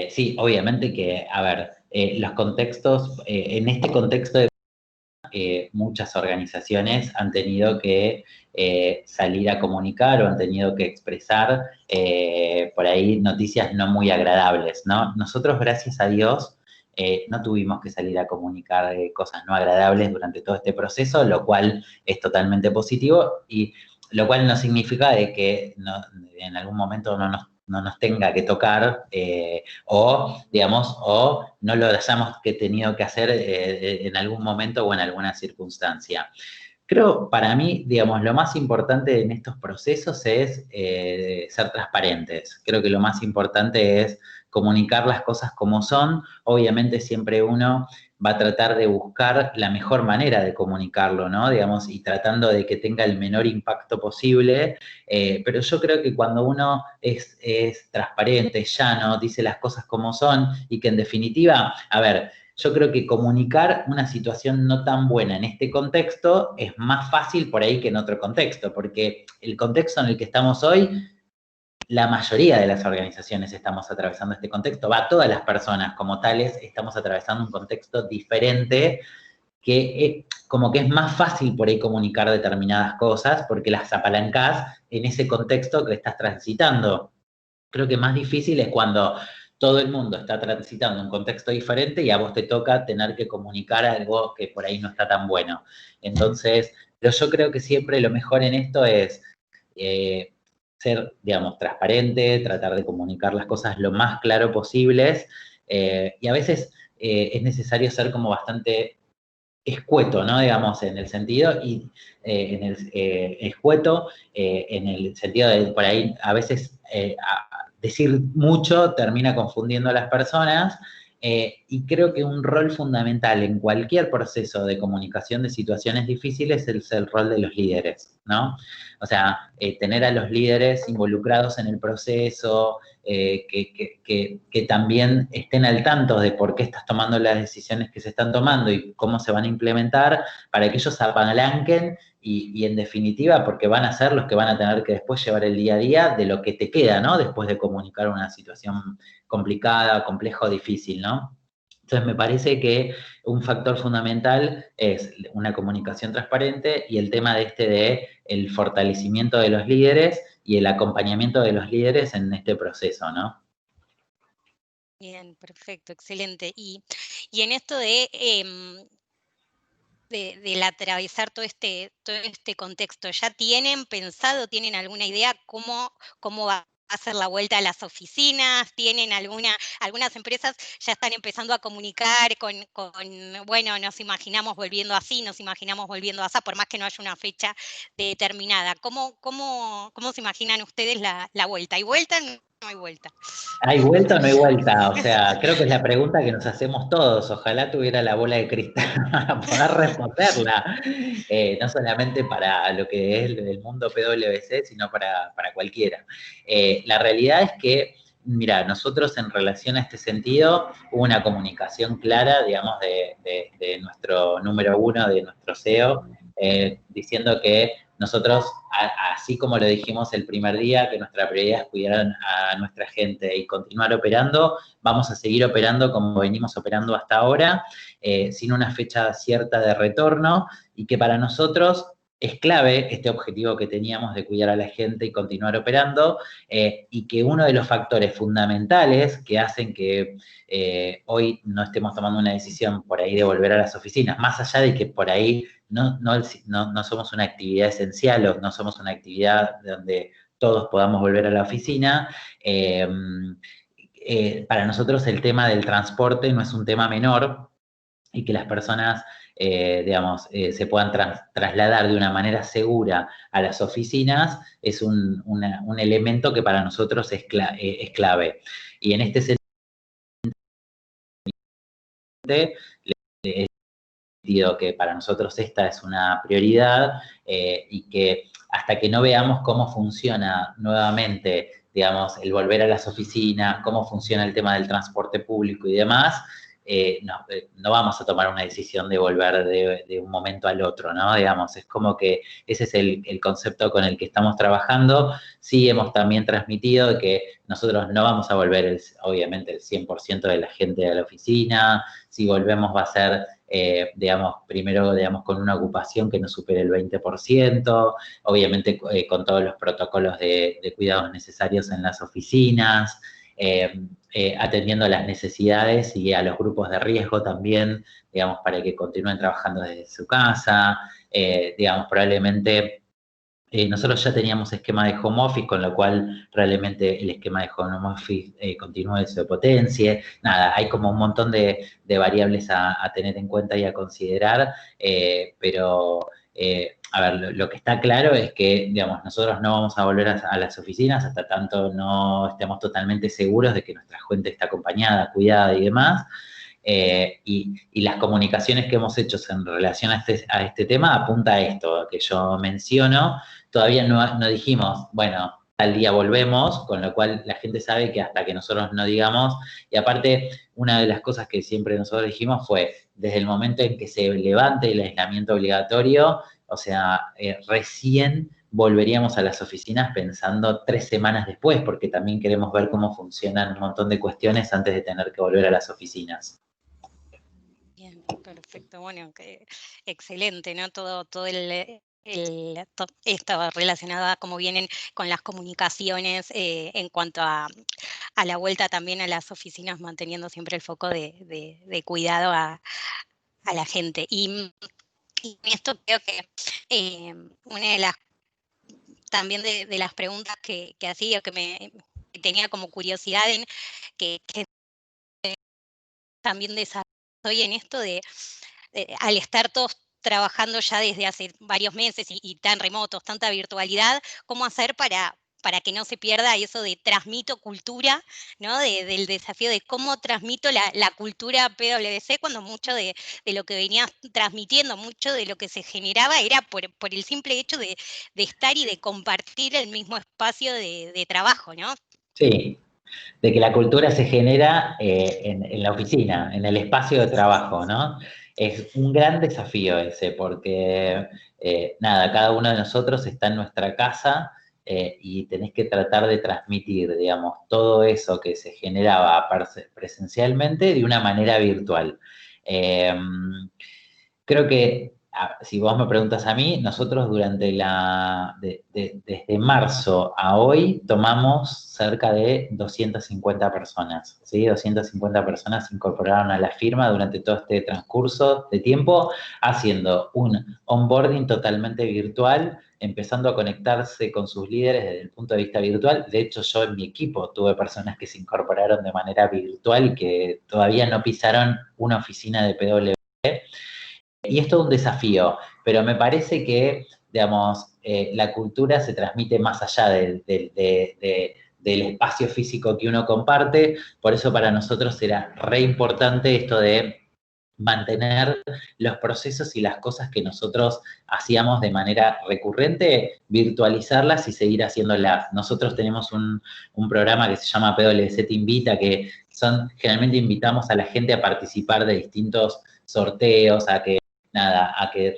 sí, obviamente que, a ver, los contextos, en este contexto de muchas organizaciones han tenido que salir a comunicar o han tenido que expresar por ahí noticias no muy agradables, ¿no? Nosotros, gracias a Dios, no tuvimos que salir a comunicar cosas no agradables durante todo este proceso, lo cual es totalmente positivo y lo cual no significa de que en algún momento no nos tenga que tocar o, digamos, o no lo hayamos tenido que hacer en algún momento o en alguna circunstancia. Creo, para mí, digamos, lo más importante en estos procesos es ser transparentes. Creo que lo más importante es comunicar las cosas como son. Obviamente siempre uno va a tratar de buscar la mejor manera de comunicarlo, ¿no? Digamos, y tratando de que tenga el menor impacto posible. Pero yo creo que cuando uno es transparente, llano, dice las cosas como son y que en definitiva, a ver, yo creo que comunicar una situación no tan buena en este contexto es más fácil por ahí que en otro contexto, porque el contexto en el que estamos hoy, la mayoría de las organizaciones estamos atravesando este contexto, va, todas las personas como tales estamos atravesando un contexto diferente que como que es más fácil por ahí comunicar determinadas cosas porque las apalancás en ese contexto que estás transitando. Creo que más difícil es cuando todo el mundo está transitando un contexto diferente y a vos te toca tener que comunicar algo que por ahí no está tan bueno. Entonces, pero yo creo que siempre lo mejor en esto es eh, ser, digamos, transparente, tratar de comunicar las cosas lo más claro posibles y a veces es necesario ser como bastante escueto, ¿no? Digamos, en el sentido, y escueto, en el sentido de por ahí a veces decir mucho termina confundiendo a las personas. Y creo que un rol fundamental en cualquier proceso de comunicación de situaciones difíciles es el rol de los líderes, ¿no? O sea, tener a los líderes involucrados en el proceso, que también estén al tanto de por qué estás tomando las decisiones que se están tomando y cómo se van a implementar, para que ellos apalanquen y en definitiva, porque van a ser los que van a tener que después llevar el día a día de lo que te queda, ¿no? Después de comunicar una situación complicada, compleja o difícil, ¿no? Entonces me parece que un factor fundamental es una comunicación transparente y el tema de el fortalecimiento de los líderes y el acompañamiento de los líderes en este proceso, ¿no? Bien, perfecto, excelente. Y en esto del atravesar todo este contexto, ¿ya tienen pensado, tienen alguna idea cómo va a ser la vuelta a las oficinas? ¿Tienen algunas empresas ya están empezando a comunicar bueno, nos imaginamos volviendo así, nos imaginamos volviendo así, por más que no haya una fecha determinada? ¿Cómo se imaginan ustedes la vuelta? ¿Hay vuelta? no hay vuelta. ¿Hay vuelta o no hay vuelta? O sea, creo que es la pregunta que nos hacemos todos. Ojalá tuviera la bola de cristal para poder responderla. No solamente para lo que es el mundo PwC, sino para cualquiera. La realidad es que, mira, nosotros en relación a este sentido, hubo una comunicación clara, digamos, de nuestro número uno, de nuestro CEO, diciendo que nosotros, así como lo dijimos el primer día, que nuestra prioridad es cuidar a nuestra gente y continuar operando, vamos a seguir operando como venimos operando hasta ahora, sin una fecha cierta de retorno, y que para nosotros es clave este objetivo que teníamos de cuidar a la gente y continuar operando, y que uno de los factores fundamentales que hacen que hoy no estemos tomando una decisión por ahí de volver a las oficinas, más allá de que por ahí no somos una actividad esencial o no somos una actividad donde todos podamos volver a la oficina. Para nosotros el tema del transporte no es un tema menor, y que las personas, digamos, se puedan trasladar de una manera segura a las oficinas es un elemento que para nosotros es clave. Y en este sentido, que para nosotros esta es una prioridad, y que hasta que no veamos cómo funciona nuevamente, digamos, el volver a las oficinas, cómo funciona el tema del transporte público y demás, no vamos a tomar una decisión de volver de un momento al otro, ¿no? Digamos, es como que ese es el concepto con el que estamos trabajando. Sí hemos también transmitido que nosotros no vamos a volver, obviamente, el 100% de la gente a la oficina. Si volvemos va a ser, digamos, primero, digamos, con una ocupación que no supere el 20%, obviamente con todos los protocolos de cuidados necesarios en las oficinas, atendiendo a las necesidades y a los grupos de riesgo también, digamos, para que continúen trabajando desde su casa, digamos, probablemente. Nosotros ya teníamos esquema de home office, con lo cual probablemente el esquema de home office continúe, se potencie. Nada, hay como un montón de variables a tener en cuenta y a considerar, pero a ver, lo que está claro es que, digamos, nosotros no vamos a volver a las oficinas hasta tanto no estemos totalmente seguros de que nuestra gente está acompañada, cuidada y demás. Y las comunicaciones que hemos hecho en relación a este tema apunta a esto que yo menciono. Todavía no dijimos, bueno, tal día volvemos, con lo cual la gente sabe que hasta que nosotros no digamos, y aparte, una de las cosas que siempre nosotros dijimos fue, desde el momento en que se levante el aislamiento obligatorio, o sea, recién volveríamos a las oficinas pensando 3 semanas después, porque también queremos ver cómo funcionan un montón de cuestiones antes de tener que volver a las oficinas. Bien, perfecto. Bueno, excelente, ¿no? Todo esto relacionado a cómo vienen con las comunicaciones en cuanto a la vuelta también a las oficinas, manteniendo siempre el foco de cuidado a la gente. Y en esto creo que una de las también de las preguntas que hacía, que tenía como curiosidad que también desarrollé en esto al estar todos trabajando ya desde hace varios meses y tan remotos, tanta virtualidad, ¿cómo hacer para que no se pierda eso de transmito cultura, ¿no? Del desafío de cómo transmito la cultura PwC, cuando mucho de lo que venías transmitiendo, mucho de lo que se generaba era por el simple hecho de estar y de compartir el mismo espacio de trabajo, ¿no? Sí, de que la cultura se genera en la oficina, en el espacio de trabajo, ¿no? Es un gran desafío ese, porque, nada, cada uno de nosotros está en nuestra casa, y tenés que tratar de transmitir, digamos, todo eso que se generaba presencialmente de una manera virtual. Eh, Creo que, si vos me preguntas a mí, nosotros desde marzo a hoy tomamos cerca de 250 personas, ¿sí? 250 personas se incorporaron a la firma durante todo este transcurso de tiempo, haciendo un onboarding totalmente virtual, empezando a conectarse con sus líderes desde el punto de vista virtual. De hecho, yo en mi equipo tuve personas que se incorporaron de manera virtual y que todavía no pisaron una oficina de PwC. Y es todo un desafío, pero me parece que, digamos, la cultura se transmite más allá de del espacio físico que uno comparte. Por eso para nosotros era re importante esto de mantener los procesos y las cosas que nosotros hacíamos de manera recurrente, virtualizarlas y seguir haciéndolas. Nosotros tenemos un programa que se llama PwC Te Invita, que generalmente invitamos a la gente a participar de distintos sorteos, a que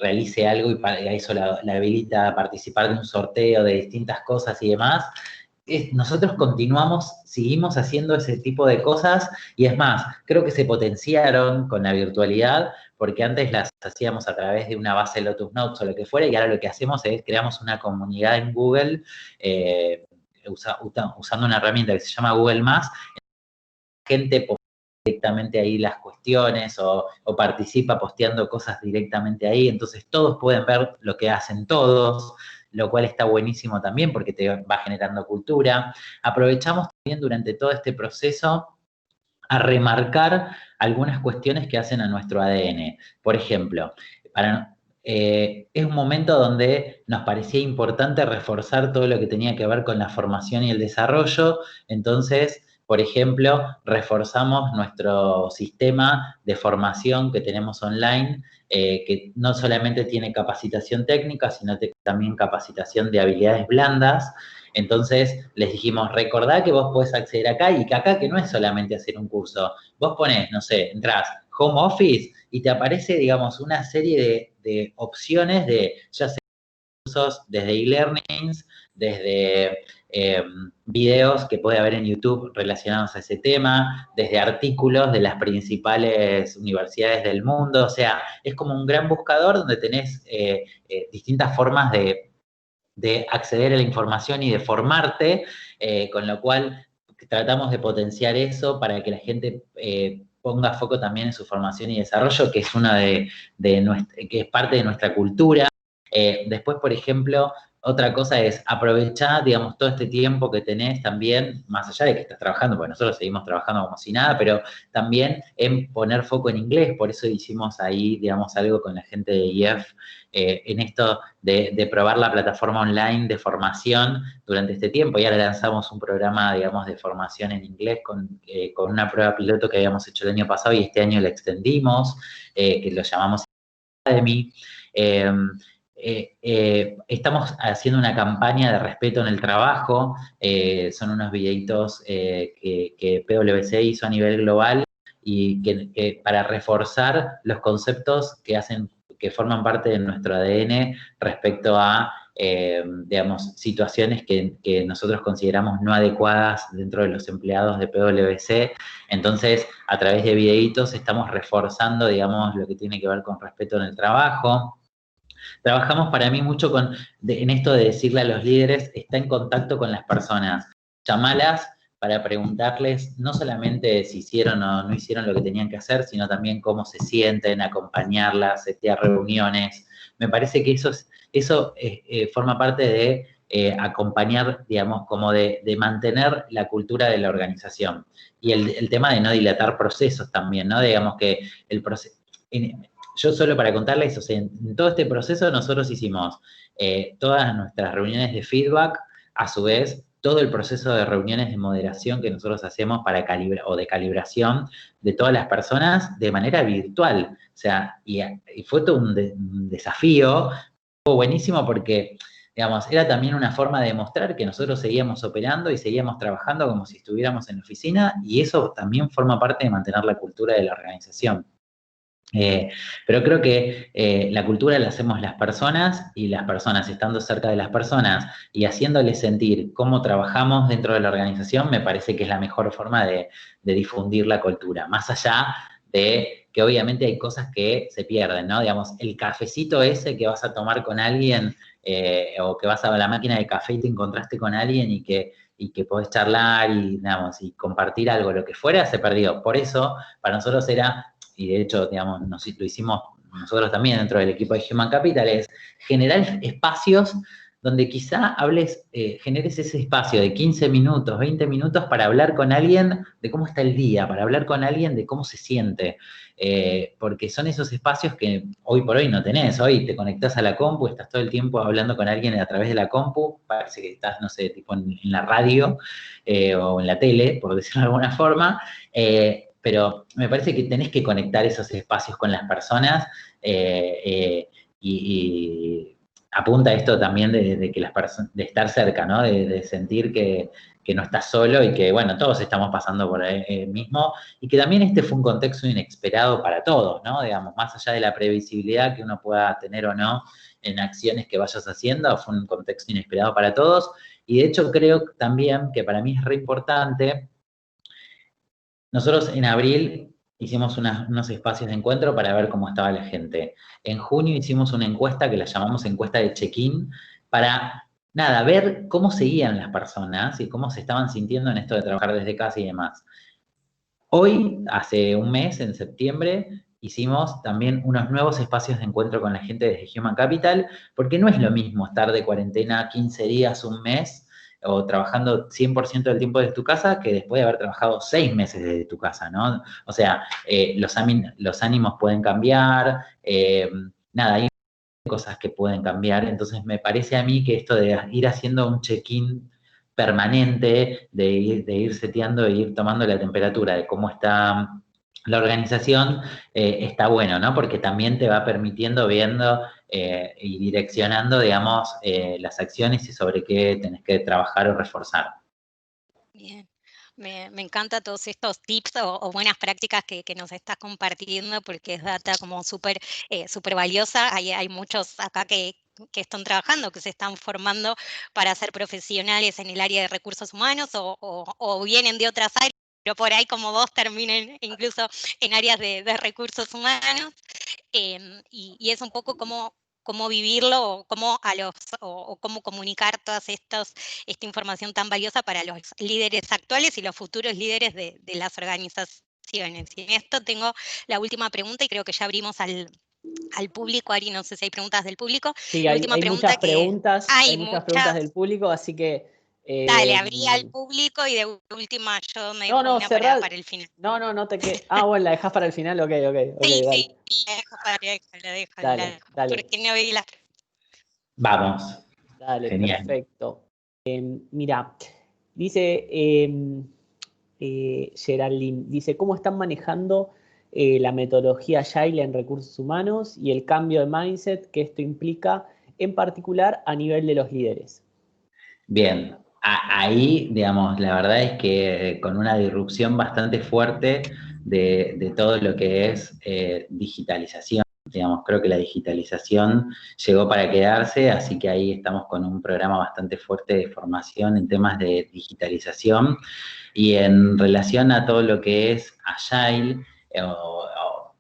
realice algo y a eso la habilita a participar de un sorteo de distintas cosas y demás. Nosotros seguimos haciendo ese tipo de cosas y es más, creo que se potenciaron con la virtualidad porque antes las hacíamos a través de una base Lotus Notes o lo que fuera y ahora lo que hacemos es creamos una comunidad en Google usando una herramienta que se llama Google+, gente directamente ahí las cuestiones o participa posteando cosas directamente ahí, entonces todos pueden ver lo que hacen todos, lo cual está buenísimo también porque te va generando cultura. Aprovechamos también durante todo este proceso a remarcar algunas cuestiones que hacen a nuestro ADN. Por ejemplo, es un momento donde nos parecía importante reforzar todo lo que tenía que ver con la formación y el desarrollo, entonces, por ejemplo, reforzamos nuestro sistema de formación que tenemos online, que no solamente tiene capacitación técnica, sino también capacitación de habilidades blandas. Entonces, les dijimos, recordá que vos podés acceder acá y que acá que no es solamente hacer un curso. Vos ponés, no sé, entrás Home Office y te aparece, digamos, una serie de opciones de, ya sea cursos, desde e-learnings, desde videos que puede haber en YouTube relacionados a ese tema, desde artículos de las principales universidades del mundo. O sea, es como un gran buscador donde tenés distintas formas de acceder a la información y de formarte, con lo cual tratamos de potenciar eso para que la gente ponga foco también en su formación y desarrollo, que es que es parte de nuestra cultura. Después, por ejemplo, otra cosa es aprovechar, digamos, todo este tiempo que tenés también, más allá de que estás trabajando, porque nosotros seguimos trabajando como si nada, pero también en poner foco en inglés, por eso hicimos ahí, digamos, algo con la gente de IEF, en esto de probar la plataforma online de formación durante este tiempo. Y ahora lanzamos un programa, digamos, de formación en inglés con una prueba piloto que habíamos hecho el año pasado y este año la extendimos, que lo llamamos Academy. Estamos haciendo una campaña de respeto en el trabajo, son unos videitos que PwC hizo a nivel global y que para reforzar los conceptos que forman parte de nuestro ADN respecto a, digamos, situaciones que nosotros consideramos no adecuadas dentro de los empleados de PwC. Entonces, a través de videitos estamos reforzando, digamos, lo que tiene que ver con respeto en el trabajo. Trabajamos para mí mucho en esto de decirle a los líderes, está en contacto con las personas, llamalas para preguntarles no solamente si hicieron o no hicieron lo que tenían que hacer, sino también cómo se sienten, acompañarlas, setear reuniones. Me parece que eso forma parte de acompañar, digamos, como de mantener la cultura de la organización. Y el tema de no dilatar procesos también, ¿no? Digamos que el proceso... Yo solo para contarles, o sea, en todo este proceso nosotros hicimos todas nuestras reuniones de feedback, a su vez, todo el proceso de reuniones de moderación que nosotros hacemos o de calibración de todas las personas de manera virtual. O sea, y fue todo un desafío, fue buenísimo porque, digamos, era también una forma de demostrar que nosotros seguíamos operando y seguíamos trabajando como si estuviéramos en la oficina, y eso también forma parte de mantener la cultura de la organización. Pero creo que la cultura la hacemos las personas, y las personas estando cerca de las personas y haciéndoles sentir cómo trabajamos dentro de la organización, me parece que es la mejor forma de difundir la cultura, más allá de que obviamente hay cosas que se pierden, ¿no? Digamos, el cafecito ese que vas a tomar con alguien o que vas a la máquina de café y te encontraste con alguien y que podés charlar y, digamos, y compartir algo, lo que fuera, se perdió. Por eso, para nosotros era, y de hecho, digamos, lo hicimos nosotros también dentro del equipo de Human Capital, es generar espacios donde quizá hables, generes ese espacio de 15 minutos, 20 minutos para hablar con alguien de cómo está el día, para hablar con alguien de cómo se siente, porque son esos espacios que hoy por hoy no tenés. Hoy te conectás a la compu, estás todo el tiempo hablando con alguien a través de la compu, parece que estás, no sé, tipo en la radio o en la tele, por decirlo de alguna forma, pero me parece que tenés que conectar esos espacios con las personas y apunta esto también de que las personas, de estar cerca, ¿no? De sentir que no estás solo y que, bueno, todos estamos pasando por ahí mismo y que también este fue un contexto inesperado para todos, ¿no? Digamos, más allá de la previsibilidad que uno pueda tener o no en acciones que vayas haciendo, fue un contexto inesperado para todos y de hecho creo también que para mí es re importante. Nosotros en abril hicimos unos espacios de encuentro para ver cómo estaba la gente. En junio hicimos una encuesta que la llamamos encuesta de check-in para, nada, ver cómo seguían las personas y cómo se estaban sintiendo en esto de trabajar desde casa y demás. Hoy, hace un mes, en septiembre, hicimos también unos nuevos espacios de encuentro con la gente desde Human Capital, porque no es lo mismo estar de cuarentena 15 días, un mes, o trabajando 100% del tiempo desde tu casa, que después de haber trabajado 6 meses desde tu casa, ¿no? O sea, los ánimos pueden cambiar, nada, hay cosas que pueden cambiar, entonces me parece a mí que esto de ir haciendo un check-in permanente, de ir seteando, de ir tomando la temperatura de cómo está la organización, está bueno, ¿no? Porque también te va permitiendo, viendo y direccionando, digamos, las acciones y sobre qué tenés que trabajar o reforzar. Bien. Me encanta todos estos tips o buenas prácticas que nos estás compartiendo porque es data como súper valiosa. Hay muchos acá que están trabajando, que se están formando para ser profesionales en el área de recursos humanos o vienen de otras áreas, pero por ahí como vos terminen incluso en áreas de recursos humanos. Y es un poco cómo vivirlo o o cómo comunicar esta información tan valiosa para los líderes actuales y los futuros líderes de las organizaciones. Y en esto tengo la última pregunta y creo que ya abrimos al público. Ari, no sé si hay preguntas del público. Sí, La última hay pregunta muchas que preguntas, hay hay muchas preguntas muchas. del público, así que Dale, abrí al público y de última yo me dejo no, una cerrar. para el final. No te que. Ah, bueno, la dejás para el final, ok, Sí, dale. sí, la dejo la Dale, dejo, dale, porque no vi las. Vamos, dale, genial. perfecto. Mira, dice Geraldine, dice, ¿cómo están manejando la metodología Agile en recursos humanos y el cambio de mindset que esto implica, en particular a nivel de los líderes? Bien, ahí, digamos, la verdad es que con una disrupción bastante fuerte de todo lo que es digitalización, digamos, creo que la digitalización llegó para quedarse, así que ahí estamos con un programa bastante fuerte de formación en temas de digitalización y en relación a todo lo que es Agile,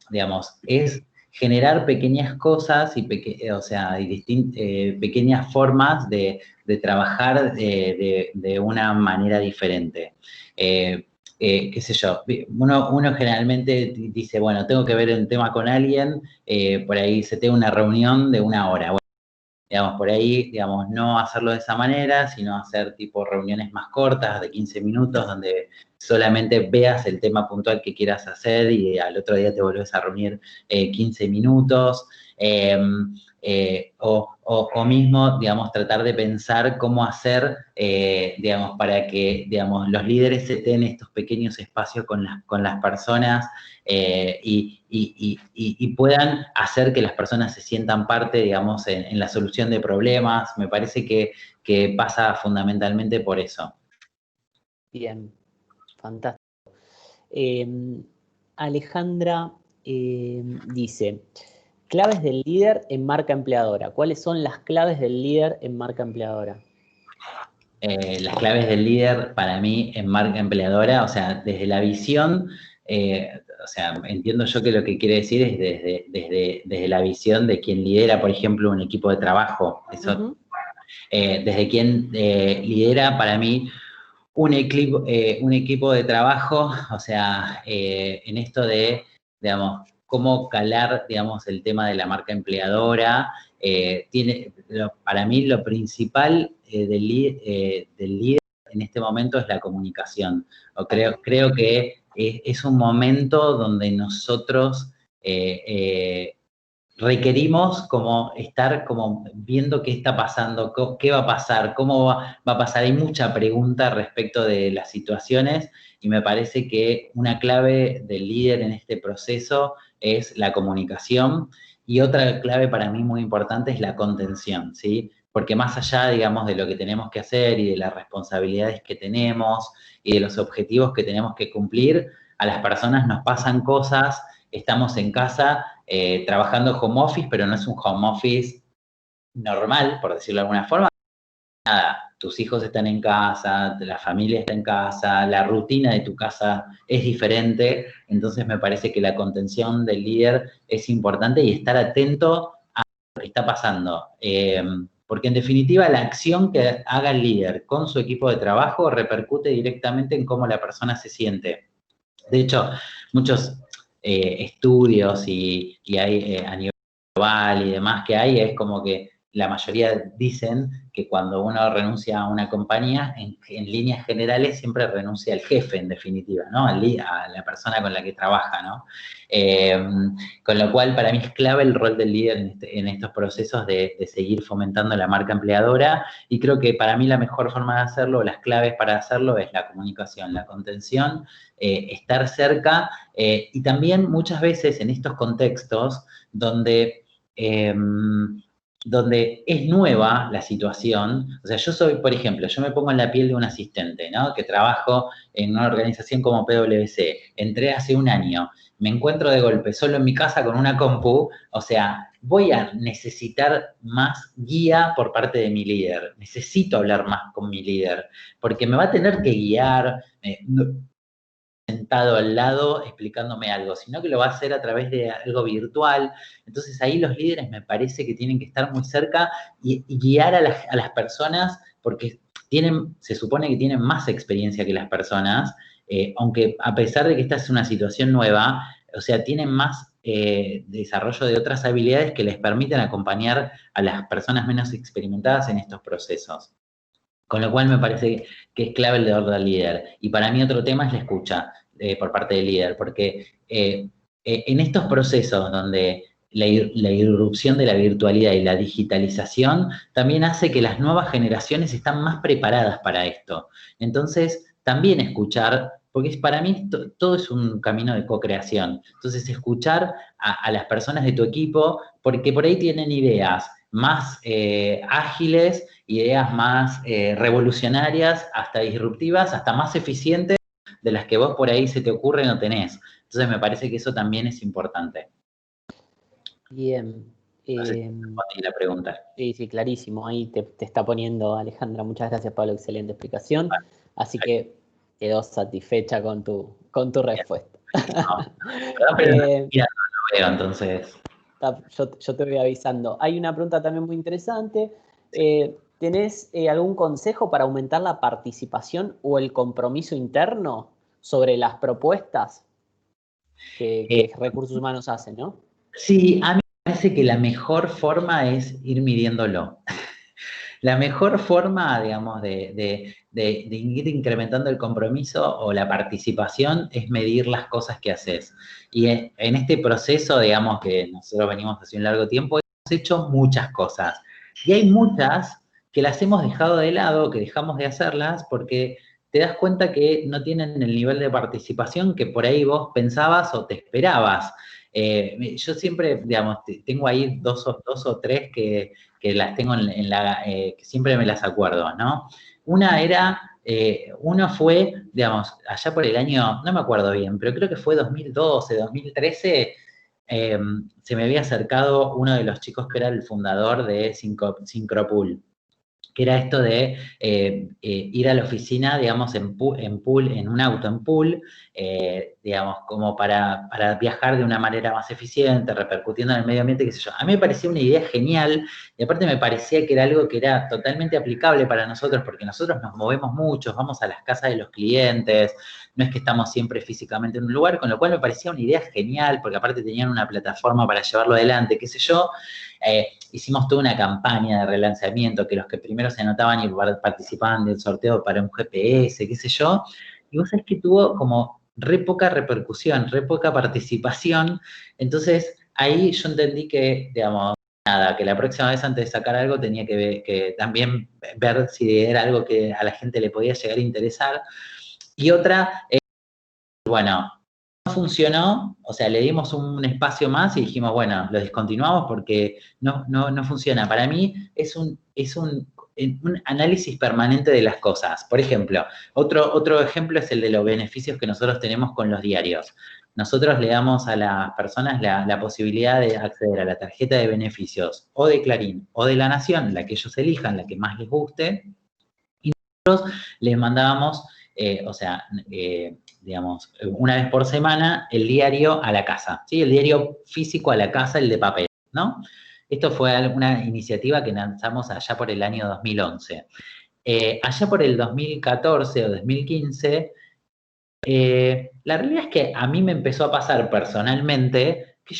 digamos, es generar pequeñas cosas y, o sea, pequeñas formas de trabajar de una manera diferente. Qué sé yo, uno generalmente dice, bueno, tengo que ver el tema con alguien, por ahí se tiene una reunión de una hora. Bueno, digamos, por ahí, digamos, no hacerlo de esa manera, sino hacer tipo reuniones más cortas, de 15 minutos, donde solamente veas el tema puntual que quieras hacer y al otro día te volvés a reunir 15 minutos. O mismo, digamos, tratar de pensar cómo hacer, digamos, para que, digamos, los líderes se den estos pequeños espacios con las personas y puedan hacer que las personas se sientan parte, digamos, en la solución de problemas. Me parece que pasa fundamentalmente por eso. Bien, fantástico. Alejandra dice, claves del líder en marca empleadora. ¿Cuáles son las claves del líder en marca empleadora? Las claves del líder para mí en marca empleadora, o sea, desde la visión, o sea, entiendo yo que lo que quiere decir es desde la visión de quien lidera, por ejemplo, un equipo de trabajo. Eso, desde quien lidera para mí un equipo de trabajo, o sea, en esto de, digamos, cómo calar, digamos, el tema de la marca empleadora para mí lo principal del líder en este momento es la comunicación. Creo que es un momento donde nosotros requerimos como estar como viendo qué está pasando, qué va a pasar, cómo va a pasar. Hay mucha pregunta respecto de las situaciones y me parece que una clave del líder en este proceso es la comunicación y otra clave para mí muy importante es la contención, ¿sí? Porque más allá, digamos, de lo que tenemos que hacer y de las responsabilidades que tenemos y de los objetivos que tenemos que cumplir, a las personas nos pasan cosas, estamos en casa trabajando home office, pero no es un home office normal, por decirlo de alguna forma. Nada, tus hijos están en casa, la familia está en casa, la rutina de tu casa es diferente, entonces me parece que la contención del líder es importante y estar atento a lo que está pasando. Porque en definitiva la acción que haga el líder con su equipo de trabajo repercute directamente en cómo la persona se siente. De hecho, muchos estudios y hay a nivel global y demás que hay, es como que la mayoría dicen que cuando uno renuncia a una compañía, en líneas generales siempre renuncia al jefe, en definitiva, ¿no? A la persona con la que trabaja, ¿no? Con lo cual, para mí es clave el rol del líder en estos procesos de seguir fomentando la marca empleadora, y creo que para mí la mejor forma de hacerlo, las claves para hacerlo, es la comunicación, la contención, estar cerca, y también muchas veces en estos contextos donde es nueva la situación, o sea, yo soy, por ejemplo, yo me pongo en la piel de un asistente, ¿no? Que trabajo en una organización como PwC, entré hace un año, me encuentro de golpe solo en mi casa con una compu, o sea, voy a necesitar más guía por parte de mi líder, necesito hablar más con mi líder, porque me va a tener que guiar, sentado al lado explicándome algo, sino que lo va a hacer a través de algo virtual. Entonces ahí los líderes me parece que tienen que estar muy cerca y guiar a las personas, porque se supone que tienen más experiencia que las personas, aunque a pesar de que esta es una situación nueva, o sea, tienen más desarrollo de otras habilidades que les permiten acompañar a las personas menos experimentadas en estos procesos. Con lo cual me parece que es clave el rol del líder. Y para mí otro tema es la escucha por parte del líder, porque en estos procesos donde la irrupción de la virtualidad y la digitalización también hace que las nuevas generaciones están más preparadas para esto. Entonces, también escuchar, porque para mí todo es un camino de co-creación. Entonces, escuchar a las personas de tu equipo, porque por ahí tienen ideas más ágiles, ideas más revolucionarias, hasta disruptivas, hasta más eficientes de las que vos por ahí se te ocurren o tenés. Entonces me parece que eso también es importante. Bien. No sé si respondí la pregunta. Sí, clarísimo. Ahí te está poniendo Alejandra. Muchas gracias, Pablo. Excelente explicación. Vale. Así que quedó satisfecha con tu respuesta. No, pero mira, no lo veo, entonces. Yo te voy avisando. Hay una pregunta también muy interesante. ¿Tenés algún consejo para aumentar la participación o el compromiso interno sobre las propuestas que Recursos Humanos hacen, ¿no? Sí, a mí me parece que la mejor forma es ir midiéndolo. La mejor forma, digamos, de ir incrementando el compromiso o la participación es medir las cosas que haces. Y en este proceso, digamos, que nosotros venimos hace un largo tiempo, hemos hecho muchas cosas. Y hay muchas que las hemos dejado de lado, que dejamos de hacerlas, porque te das cuenta que no tienen el nivel de participación que por ahí vos pensabas o te esperabas. Yo siempre, digamos, tengo ahí dos o tres que las tengo que siempre me las acuerdo, ¿no? Uno fue, digamos, allá por el año, no me acuerdo bien, pero creo que fue 2012, 2013, se me había acercado uno de los chicos que era el fundador de Syncropool, que era esto de ir a la oficina, digamos, en pool, en un auto en pool, digamos, como para viajar de una manera más eficiente, repercutiendo en el medio ambiente, qué sé yo. A mí me parecía una idea genial, y aparte me parecía que era algo que era totalmente aplicable para nosotros, porque nosotros nos movemos mucho, vamos a las casas de los clientes, no es que estamos siempre físicamente en un lugar, con lo cual me parecía una idea genial, porque aparte tenían una plataforma para llevarlo adelante, qué sé yo. hicimos toda una campaña de relanzamiento, que los que primero se anotaban y participaban del sorteo para un GPS, qué sé yo, y vos sabés que tuvo como re poca repercusión, re poca participación, entonces ahí yo entendí que, digamos, nada, que la próxima vez antes de sacar algo tenía que también ver si era algo que a la gente le podía llegar a interesar. Y otra, bueno, no funcionó, o sea, le dimos un espacio más y dijimos, bueno, lo descontinuamos porque no funciona. Para mí es un análisis permanente de las cosas. Por ejemplo, otro ejemplo es el de los beneficios que nosotros tenemos con los diarios. Nosotros le damos a las personas la posibilidad de acceder a la tarjeta de beneficios o de Clarín o de La Nación, la que ellos elijan, la que más les guste, y nosotros les mandábamos, digamos, una vez por semana el diario a la casa, ¿sí? El diario físico a la casa, el de papel, ¿no? Esto fue una iniciativa que lanzamos allá por el año 2011. Allá por el 2014 o 2015, la realidad es que a mí me empezó a pasar personalmente que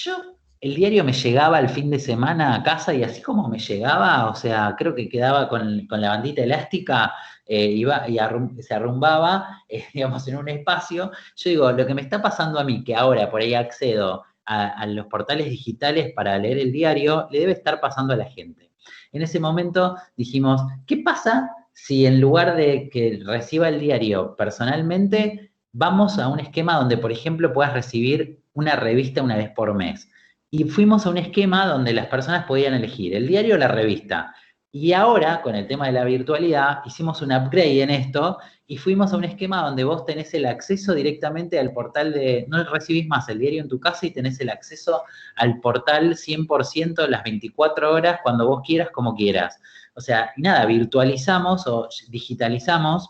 el diario me llegaba el fin de semana a casa y así como me llegaba, o sea, creo que quedaba con la bandita elástica, iba y se arrumbaba, digamos, en un espacio. Yo digo, lo que me está pasando a mí, que ahora por ahí accedo a los portales digitales para leer el diario, le debe estar pasando a la gente. En ese momento dijimos, ¿qué pasa si en lugar de que reciba el diario personalmente, vamos a un esquema donde, por ejemplo, puedas recibir una revista una vez por mes? Y fuimos a un esquema donde las personas podían elegir el diario o la revista. Y ahora, con el tema de la virtualidad, hicimos un upgrade en esto y fuimos a un esquema donde vos tenés el acceso directamente al portal no recibís más el diario en tu casa y tenés el acceso al portal 100% las 24 horas, cuando vos quieras, como quieras. O sea, y nada, virtualizamos o digitalizamos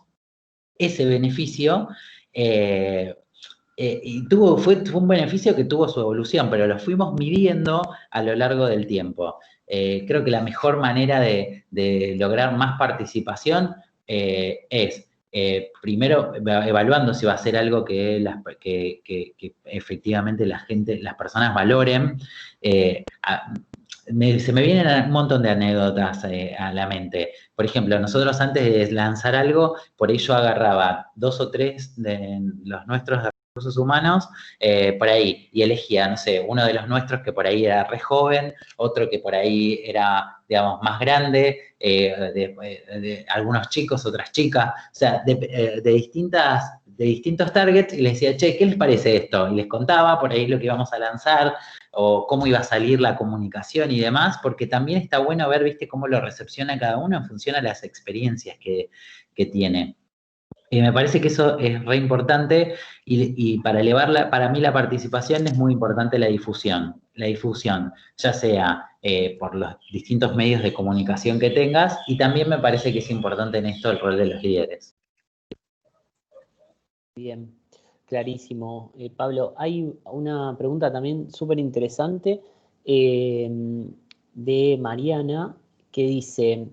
ese beneficio, y fue un beneficio que tuvo su evolución, pero lo fuimos midiendo a lo largo del tiempo. Creo que la mejor manera de lograr más participación es primero evaluando si va a ser algo que efectivamente las personas valoren. Se me vienen un montón de anécdotas a la mente. Por ejemplo, nosotros antes de lanzar algo, por ello agarraba 2 o 3 de los nuestros de recursos humanos por ahí y elegía, no sé, uno de los nuestros que por ahí era re joven, otro que por ahí era, digamos, más grande, de algunos chicos, otras chicas, o sea, de distintos targets, y les decía, che, ¿qué les parece esto? Y les contaba por ahí lo que íbamos a lanzar, o cómo iba a salir la comunicación y demás, porque también está bueno ver, viste, cómo lo recepciona cada uno en función a las experiencias que tiene. Me parece que eso es re importante y para mí la participación es muy importante la difusión, ya sea por los distintos medios de comunicación que tengas, y también me parece que es importante en esto el rol de los líderes. Bien, clarísimo. Pablo, hay una pregunta también súper interesante de Mariana que dice,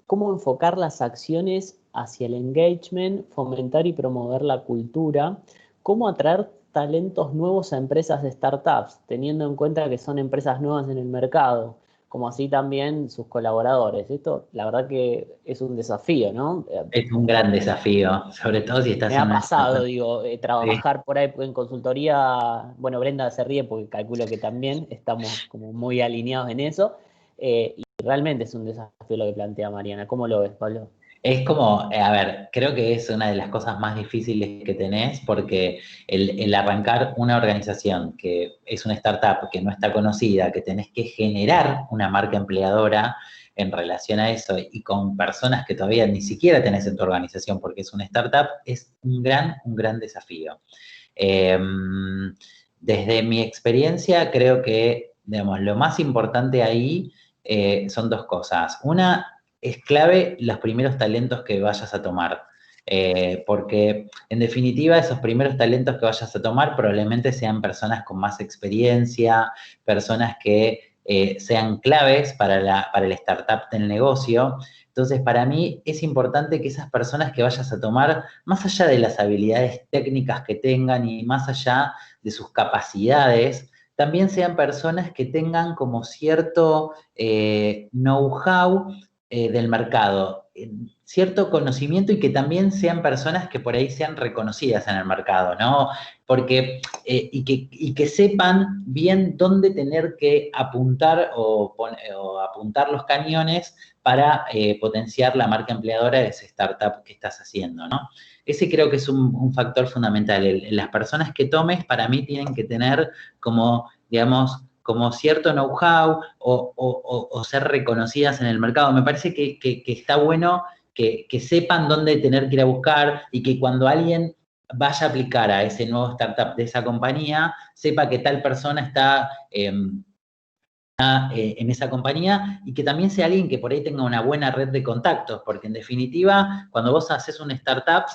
¿cómo enfocar las acciones hacia el engagement, fomentar y promover la cultura? ¿Cómo atraer talentos nuevos a empresas de startups, teniendo en cuenta que son empresas nuevas en el mercado, como así también sus colaboradores? Esto, la verdad que es un desafío, ¿no? Es un gran desafío, sobre todo si estás Me en ha una pasado, startup. digo, trabajar por ahí en consultoría. Bueno, Brenda se ríe porque calculo que también estamos como muy alineados en eso. Y realmente es un desafío lo que plantea Mariana. ¿Cómo lo ves, Pablo? Es como, a ver, creo que es una de las cosas más difíciles que tenés, porque el arrancar una organización que es una startup, que no está conocida, que tenés que generar una marca empleadora en relación a eso y con personas que todavía ni siquiera tenés en tu organización porque es una startup, es un gran desafío. Desde mi experiencia, creo que, digamos, lo más importante ahí son 2 cosas. Una, es clave los primeros talentos que vayas a tomar, porque en definitiva esos primeros talentos que vayas a tomar probablemente sean personas con más experiencia, personas que sean claves para el startup del negocio. Entonces, para mí es importante que esas personas que vayas a tomar, más allá de las habilidades técnicas que tengan y más allá de sus capacidades, también sean personas que tengan como cierto know-how del mercado, cierto conocimiento y que también sean personas que por ahí sean reconocidas en el mercado, ¿no? Porque, y que sepan bien dónde tener que apuntar o apuntar los cañones para potenciar la marca empleadora de esa startup que estás haciendo, ¿no? Ese creo que es un factor fundamental. Las personas que tomes, para mí, tienen que tener como, digamos, como cierto know-how o ser reconocidas en el mercado. Me parece que está bueno que sepan dónde tener que ir a buscar y que cuando alguien vaya a aplicar a ese nuevo startup de esa compañía, sepa que tal persona está en esa compañía y que también sea alguien que por ahí tenga una buena red de contactos, porque en definitiva, cuando vos haces una startup,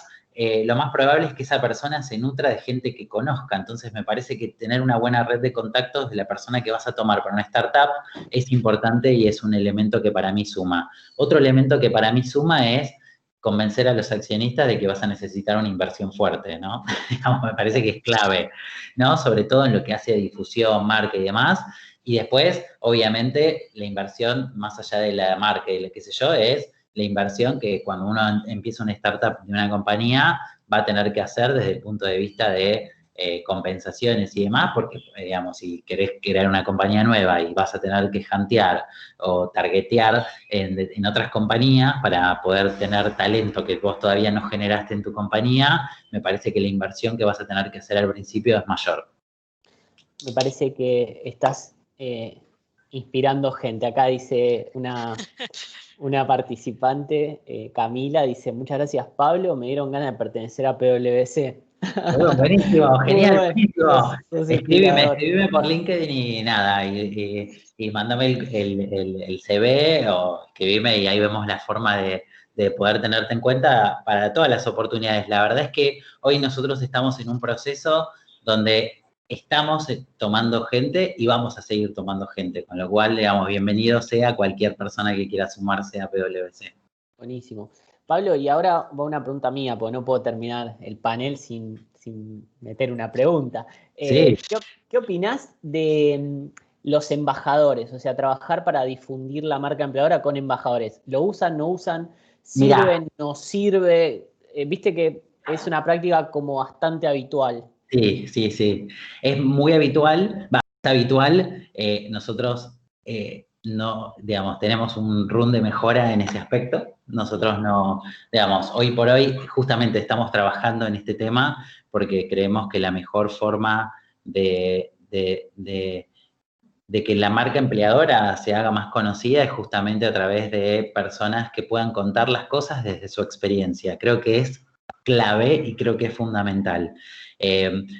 lo más probable es que esa persona se nutra de gente que conozca. Entonces me parece que tener una buena red de contactos de la persona que vas a tomar para una startup es importante y es un elemento que para mí suma. Otro elemento que para mí suma es convencer a los accionistas de que vas a necesitar una inversión fuerte, ¿no? Digamos, me parece que es clave, ¿no? Sobre todo en lo que hace a difusión, marca y demás. Y después, obviamente, la inversión, más allá de la marca y lo que sé yo, es la inversión que cuando uno empieza una startup de una compañía va a tener que hacer desde el punto de vista de compensaciones y demás, porque, digamos, si querés crear una compañía nueva y vas a tener que hantear o targetear en otras compañías para poder tener talento que vos todavía no generaste en tu compañía, me parece que la inversión que vas a tener que hacer al principio es mayor. Me parece que estás inspirando gente. Acá dice una participante, Camila, dice, muchas gracias Pablo, me dieron ganas de pertenecer a PwC. Bueno, buenísimo, genial, Bueno, buenísimo. sos Escríbeme por LinkedIn y nada, y mándame el CV o escribime y ahí vemos la forma de poder tenerte en cuenta para todas las oportunidades. La verdad es que hoy nosotros estamos en un proceso donde estamos tomando gente y vamos a seguir tomando gente, con lo cual, digamos, bienvenido sea cualquier persona que quiera sumarse a PwC. Buenísimo. Pablo, y ahora va una pregunta mía, porque no puedo terminar el panel sin meter una pregunta. Sí. ¿Qué opinás de los embajadores? O sea, trabajar para difundir la marca empleadora con embajadores. ¿Lo usan, no usan? Mirá. ¿Sirve, no sirve? Viste que es una práctica como bastante habitual. Sí, sí, sí. Es muy habitual, es habitual. Nosotros no, digamos, tenemos un run de mejora en ese aspecto. Nosotros no, digamos, hoy por hoy justamente estamos trabajando en este tema porque creemos que la mejor forma de que la marca empleadora se haga más conocida es justamente a través de personas que puedan contar las cosas desde su experiencia. Creo que es clave y creo que es fundamental.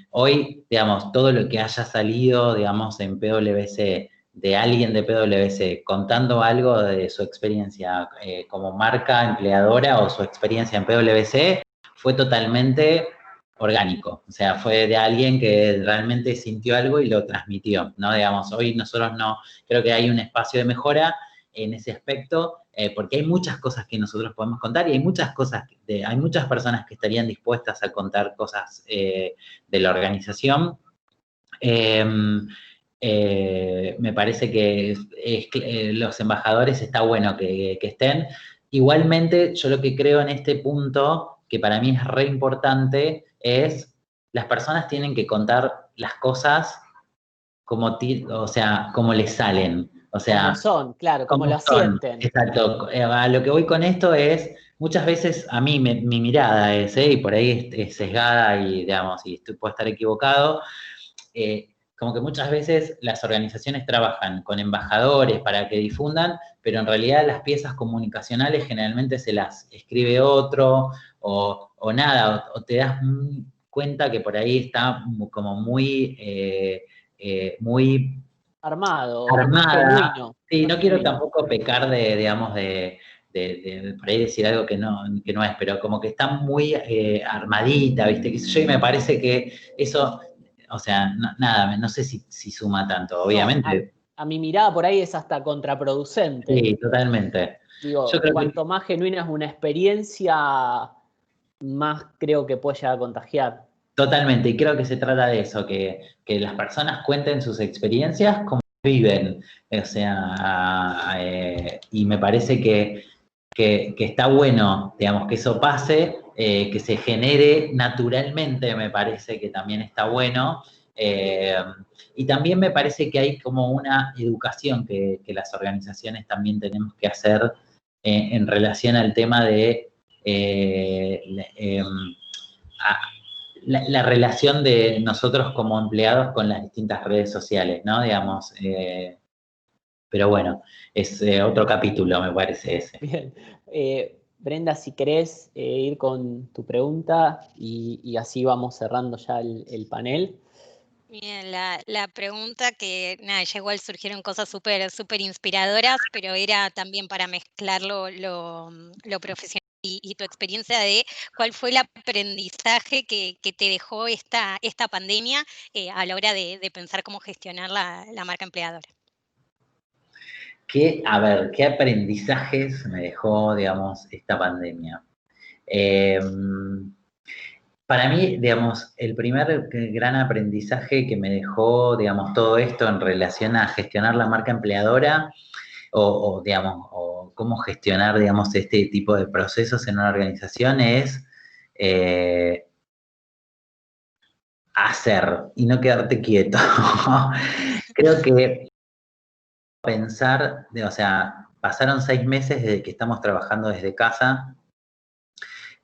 Hoy, digamos, todo lo que haya salido, digamos, en PwC, de alguien de PwC contando algo de su experiencia como marca empleadora o su experiencia en PwC, fue totalmente orgánico, o sea, fue de alguien que realmente sintió algo y lo transmitió, ¿no? Digamos, hoy nosotros no, creo que hay un espacio de mejora en ese aspecto, porque hay muchas cosas que nosotros podemos contar y hay muchas cosas, hay muchas personas que estarían dispuestas a contar cosas de la organización. Me parece que los embajadores está bueno que estén. Igualmente, yo lo que creo en este punto, que para mí es re importante, es las personas tienen que contar las cosas como, o sea, como les salen. O sea, Como son, claro, como lo son. sienten. Exacto. A lo que voy con esto es, muchas veces a mí mi mirada es, y por ahí es sesgada y, digamos, y puedo estar equivocado, como que muchas veces las organizaciones trabajan con embajadores para que difundan, pero en realidad las piezas comunicacionales generalmente se las escribe otro o nada, o te das cuenta que por ahí está como muy Armado, más armada. genuino. Sí, Más no quiero genuino. tampoco pecar digamos, de por ahí decir algo que no es, pero como que está muy armadita, ¿viste? ¿Qué sé yo? Y me parece que eso, o sea, nada, no sé si suma tanto, No, obviamente. a mi mirada por ahí es hasta contraproducente. Sí, totalmente. Yo Digo, creo que cuanto más genuina es una experiencia, más creo que puede llegar a contagiar. Totalmente, y creo que se trata de eso, que las personas cuenten sus experiencias como viven, o sea, y me parece que está bueno, digamos, que eso pase, que se genere naturalmente, me parece que también está bueno, eh, y también me parece que hay como una educación que las organizaciones también tenemos que hacer en relación al tema de la relación de nosotros como empleados con las distintas redes sociales, ¿no? Digamos, pero bueno, es otro capítulo, me parece ese. Bien. Brenda, si querés ir con tu pregunta y así vamos cerrando ya el panel. Bien, la pregunta que, nada, ya igual surgieron cosas súper inspiradoras, pero era también para mezclar lo profesional y tu experiencia de cuál fue el aprendizaje que te dejó esta pandemia a la hora de pensar cómo gestionar la marca empleadora. A ver, ¿qué aprendizajes me dejó, digamos, esta pandemia? Eh, para mí, digamos, el primer gran aprendizaje que me dejó, digamos, todo esto en relación a gestionar la marca empleadora digamos, o cómo gestionar, digamos, este tipo de procesos en una organización es hacer y no quedarte quieto. Creo que pensar, o sea, pasaron 6 meses desde que estamos trabajando desde casa,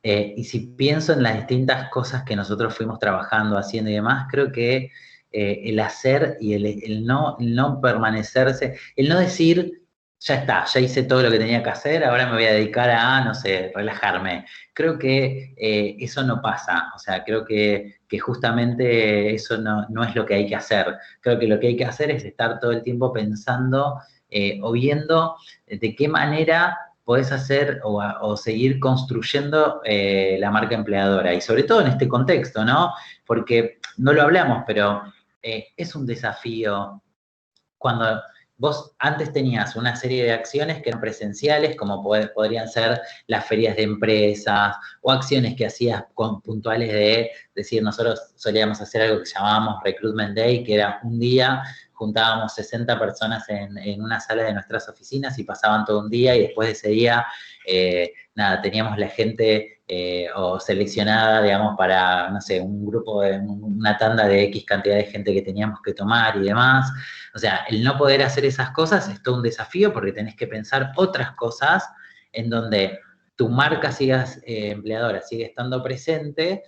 y si pienso en las distintas cosas que nosotros fuimos trabajando, haciendo y demás, creo que el hacer y el no permanecerse, el no decir, ya está, ya hice todo lo que tenía que hacer, ahora me voy a dedicar a, no sé, relajarme. Creo que eso no pasa, o sea, creo que justamente eso no es lo que hay que hacer. Creo que lo que hay que hacer es estar todo el tiempo pensando o viendo de qué manera podés hacer o seguir construyendo la marca empleadora. Y sobre todo en este contexto, ¿no? Porque no lo hablamos, pero es un desafío cuando vos antes tenías una serie de acciones que eran presenciales, como podrían ser las ferias de empresas o acciones que hacías puntuales de decir, nosotros solíamos hacer algo que llamábamos Recruitment Day, que era un día, juntábamos 60 personas en una sala de nuestras oficinas y pasaban todo un día y después de ese día, nada, teníamos la gente o seleccionada, digamos, para, no sé, un grupo, una tanda de X cantidad de gente que teníamos que tomar y demás. O sea, el no poder hacer esas cosas es todo un desafío porque tenés que pensar otras cosas en donde tu marca empleadora sigue estando presente,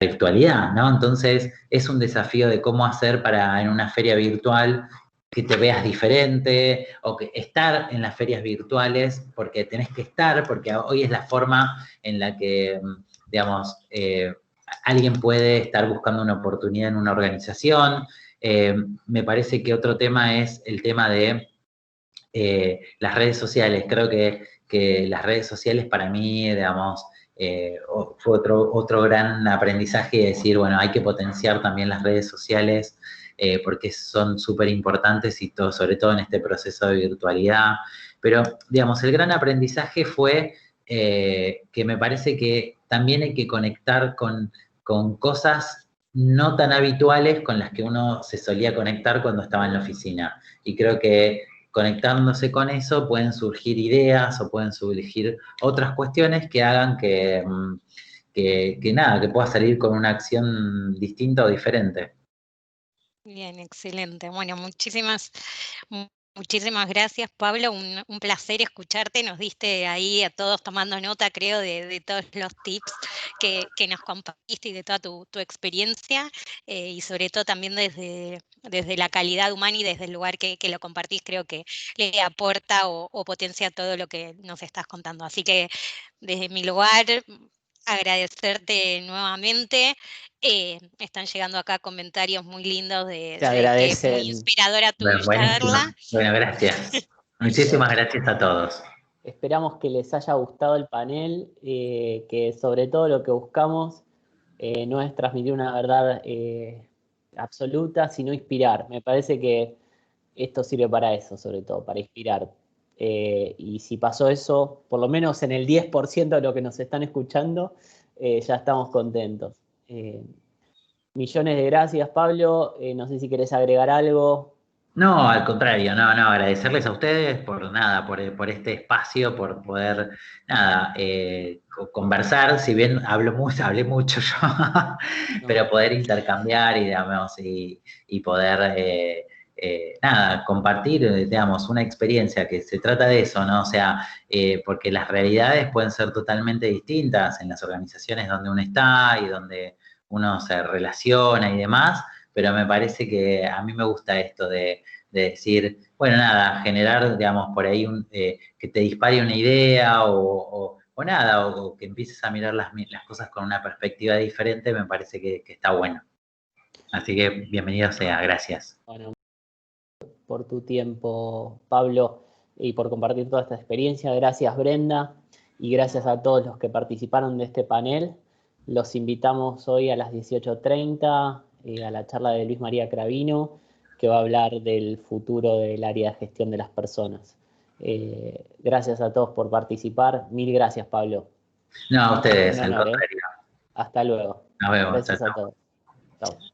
virtualidad, ¿no? Entonces, es un desafío de cómo hacer para en una feria virtual que te veas diferente o que estar en las ferias virtuales porque tenés que estar, porque hoy es la forma en la que, digamos, alguien puede estar buscando una oportunidad en una organización. Me parece que otro tema es el tema de las redes sociales. Creo que las redes sociales para mí, digamos, fue otro gran aprendizaje de decir, bueno, hay que potenciar también las redes sociales porque son súper importantes y todo, sobre todo en este proceso de virtualidad. Pero, digamos, el gran aprendizaje fue que me parece que también hay que conectar con cosas no tan habituales con las que uno se solía conectar cuando estaba en la oficina. Y creo que conectándose con eso pueden surgir ideas o pueden surgir otras cuestiones que hagan que nada, que pueda salir con una acción distinta o diferente. Bien, excelente. Bueno, muchísimas gracias, Pablo. Un placer escucharte. Nos diste ahí a todos tomando nota, creo, de todos los tips que nos compartiste y de toda tu experiencia, y sobre todo también desde la calidad humana y desde el lugar que lo compartís, creo que le aporta o potencia todo lo que nos estás contando. Así que desde mi lugar, agradecerte nuevamente. Están llegando acá comentarios muy lindos Te de que es muy agradecen. inspiradora tu Bueno, buenísimo. charla. Bueno, gracias. Bueno, Muchísimas gracias a todos. esperamos que les haya gustado el panel, que sobre todo lo que buscamos no es transmitir una verdad absoluta, sino inspirar. Me parece que esto sirve para eso, sobre todo, para inspirar. Y si pasó eso, por lo menos en el 10% de lo que nos están escuchando, ya estamos contentos. Millones de gracias, Pablo. No sé si querés agregar algo. No, al contrario, no, agradecerles a ustedes por nada, por este espacio, por poder, nada, conversar, si bien hablé mucho yo, pero poder intercambiar y, digamos, y poder, nada, compartir, digamos, una experiencia que se trata de eso, ¿no? O sea, porque las realidades pueden ser totalmente distintas en las organizaciones donde uno está y donde uno se relaciona y demás, pero me parece que a mí me gusta esto de decir, bueno, nada, generar, digamos, por ahí que te dispare una idea o nada, o que empieces a mirar las cosas con una perspectiva diferente, me parece que está bueno. Así que bienvenido sea, gracias. Bueno, por tu tiempo, Pablo, y por compartir toda esta experiencia. Gracias, Brenda, y gracias a todos los que participaron de este panel. Los invitamos hoy a las 18:30 a la charla de Luis María Cravino, que va a hablar del futuro del área de gestión de las personas. Gracias a todos por participar. Mil gracias, Pablo. No, a ustedes, Un al honor, contrario. Hasta luego. Nos vemos. Gracias Chao, a chao. todos. Chao.